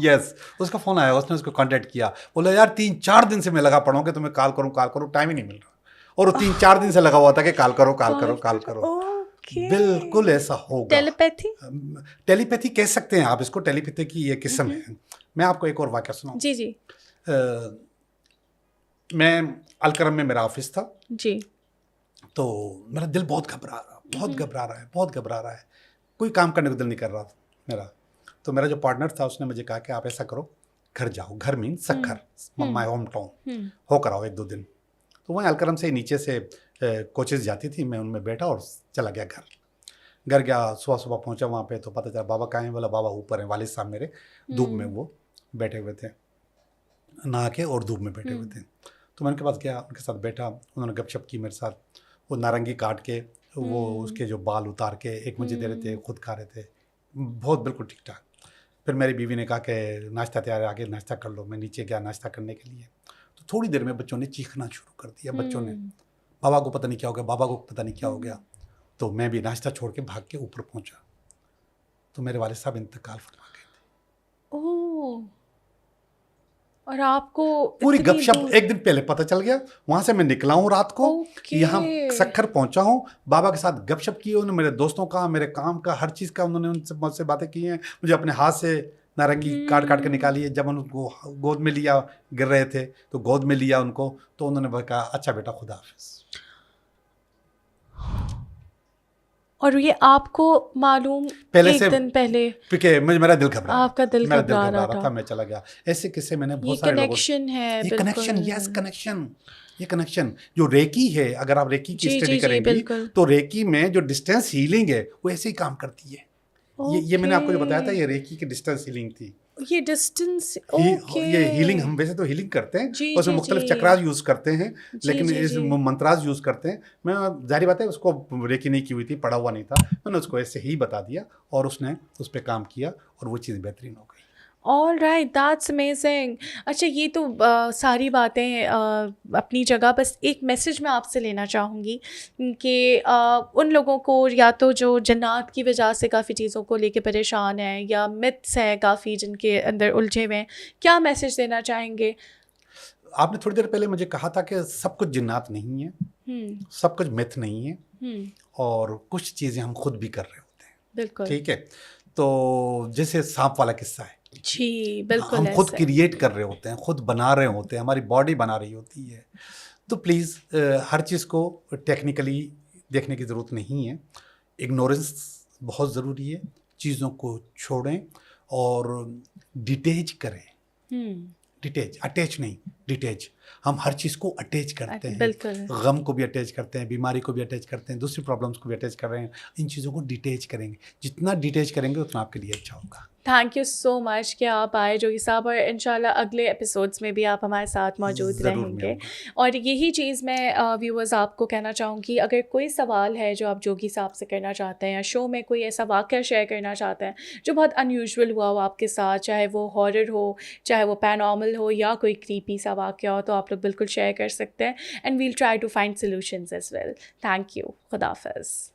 B: یس, اس کا فون آیا, اس نے اس کو کانٹیکٹ کیا, بولا یار 3-4 دن سے میں لگا پڑا ہوں کہ تمہیں کال کروں, ٹائم ہی نہیں مل رہا. اور وہ 3-4 دن سے لگا ہوا تھا کہ کال کرو. بالکل ایسا ہوگا. ٹیلیپیتھی کہہ سکتے ہیں آپ اس کو, ٹیلیپیتھی کی یہ قسم ہے. میں آپ کو ایک اور واقعہ سناؤں.
A: جی جی.
B: میں الکرم میں میرا آفس تھا
A: جی,
B: تو میرا دل بہت گھبرا رہا ہے, کوئی کام کرنے کو دل نہیں کر رہا تھا میرا. تو میرا جو پارٹنر تھا اس نے مجھے کہا کہ آپ ایسا کرو, گھر جاؤ, گھر مین سکھر, مائی ہوم ٹاؤن, ہو کر آؤ 1-2 دن. تو وہیں الکرم سے نیچے سے کوچز جاتی تھی, میں ان میں بیٹھا اور چلا گیا گھر گیا. صبح پہنچا وہاں پہ, تو پتہ چلا بابا کہاں ہیں, بولا بابا اوپر ہیں, والد صاحب میرے دھوپ میں وہ بیٹھے ہوئے تھے, نہا کے اور دھوپ میں بیٹھے ہوئے تھے. تو میں ان کے پاس گیا, ان کے ساتھ بیٹھا, انہوں نے گپ شپ کی میرے ساتھ. وہ نارنگی کاٹ کے, وہ اس کے جو بال اتار کے ایک مجھے دے رہے تھے, خود کھا رہے تھے, بہت بالکل ٹھیک ٹھاک. پھر میری بیوی نے کہا کہ ناشتہ تیار ہے, آگے ناشتہ کر لو. میں نیچے گیا ناشتہ کرنے کے لیے, تو تھوڑی دیر میں بچوں نے چیخنا شروع کر دیا. بچوں نے, بابا کو پتہ نہیں کیا ہو گیا, تو میں بھی ناشتہ چھوڑ کے بھاگ کے اوپر پہنچا. تو میرے والد صاحب انتقال فرما گئے تھے.
A: اور آپ کو
B: پوری گپ شپ ایک دن پہلے پتہ چل گیا. وہاں سے میں نکلا ہوں رات کو, یہاں سکھر پہنچا ہوں, بابا کے ساتھ گپ شپ کی, انہوں نے میرے دوستوں کا, میرے کام کا, ہر چیز کا انہوں نے ان سے باتیں کی ہیں. مجھے اپنے ہاتھ سے نارنگی کاٹ کے نکالی ہے. جب ان کو گود میں لیا, گر رہے تھے تو گود میں لیا ان کو, تو انہوں نے کہا اچھا بیٹا خدا حافظ.
A: اور یہ آپ کو معلوم
B: پہلے
A: ایک
B: سے
A: دن پہلے,
B: کیونکہ میرا دل گھبرا,
A: آپ کا دل گھبرا
B: رہا تھا, میں چلا گیا. ایسے قصے میں نے بہت
A: سارے لوگوں, کنیکشن ہے,
B: یہ کنیکشن, یس کنیکشن, یہ کنیکشن جو ریکی ہے, اگر آپ ریکی کی اسٹڈی کریں گی تو ریکی میں جو ڈسٹینس ہیلنگ ہے وہ ایسے ہی کام کرتی ہے. یہ میں نے آپ کو جو بتایا تھا, یہ ریکی کی ڈسٹینس ہیلنگ تھی.
A: یہ ڈسٹینس,
B: یہ ہیلنگ, ہم ویسے تو ہیلنگ کرتے ہیں, اس میں مختلف چکراز یوز کرتے ہیں, لیکن اس منتراز یوز کرتے ہیں. میں ظاہری بات ہے اس کو ریکی نہیں کی ہوئی تھی, پڑھا ہوا نہیں تھا, میں نے اس کو ایسے ہی بتا دیا, اور اس نے اس پہ کام کیا, اور وہ چیز بہترین ہو گئی.
A: All right, that's amazing. اچھا, یہ تو ساری باتیں اپنی جگہ, بس ایک میسج میں آپ سے لینا چاہوں گی کہ ان لوگوں کو یا تو جو جنات کی وجہ سے کافی چیزوں کو لے کے پریشان ہیں, یا متس ہیں کافی جن کے اندر الجھے ہوئے ہیں, کیا میسج دینا چاہیں گے؟
B: آپ نے تھوڑی دیر پہلے مجھے کہا تھا کہ سب کچھ جنات نہیں ہے, سب کچھ متھ نہیں ہے, اور کچھ چیزیں ہم خود بھی کر رہے ہوتے ہیں.
A: بالکل
B: ٹھیک ہے. تو جیسے سانپ والا قصہ ہے,
A: جی بالکل
B: ہم خود
A: ایسے.
B: کریٹ کر رہے ہوتے ہیں, خود بنا رہے ہوتے ہیں, ہماری باڈی بنا رہی ہوتی ہے. تو پلیز ہر چیز کو ٹیکنیکلی دیکھنے کی ضرورت نہیں ہے. اگنورنس بہت ضروری ہے. چیزوں کو چھوڑیں اور ڈیٹیچ کریں. ڈیٹیچ, اٹیچ نہیں, ڈیٹیچ. ہم ہر چیز کو اٹیچ کرتے ہیں,
A: بالکل.
B: غم کو بھی اٹیچ کرتے ہیں, بیماری کو بھی اٹیچ کرتے ہیں, دوسری پرابلمس کو بھی اٹیچ کر رہے ہیں. ان چیزوں کو ڈیٹیچ کریں گے, جتنا ڈیٹیچ کریں گے اتنا آپ کے لیے اچھا ہوگا.
A: تھینک یو سو مچ کہ آپ آئے جوگی صاحب, اور انشاءاللہ اگلے ایپیسوڈس میں بھی آپ ہمارے ساتھ موجود
B: ضرور
A: رہیں
B: میں
A: گے.
B: آؤں گا.
A: اور یہی چیز میں ویورز آپ کو کہنا چاہوں گی, اگر کوئی سوال ہے جو آپ جوگی صاحب سے کرنا چاہتے ہیں, یا شو میں کوئی ایسا واقعہ شیئر کرنا چاہتے ہیں جو بہت ان یوزول ہوا ہو آپ کے ساتھ, چاہے وہ ہارر ہو, چاہے وہ پینارمل ہو, یا کوئی کریپی سا واقعہ ہو, تو آپ لوگ بالکل شیئر کر سکتے ہیں. And we'll try to find solutions as well. Thank you. خدا حافظ.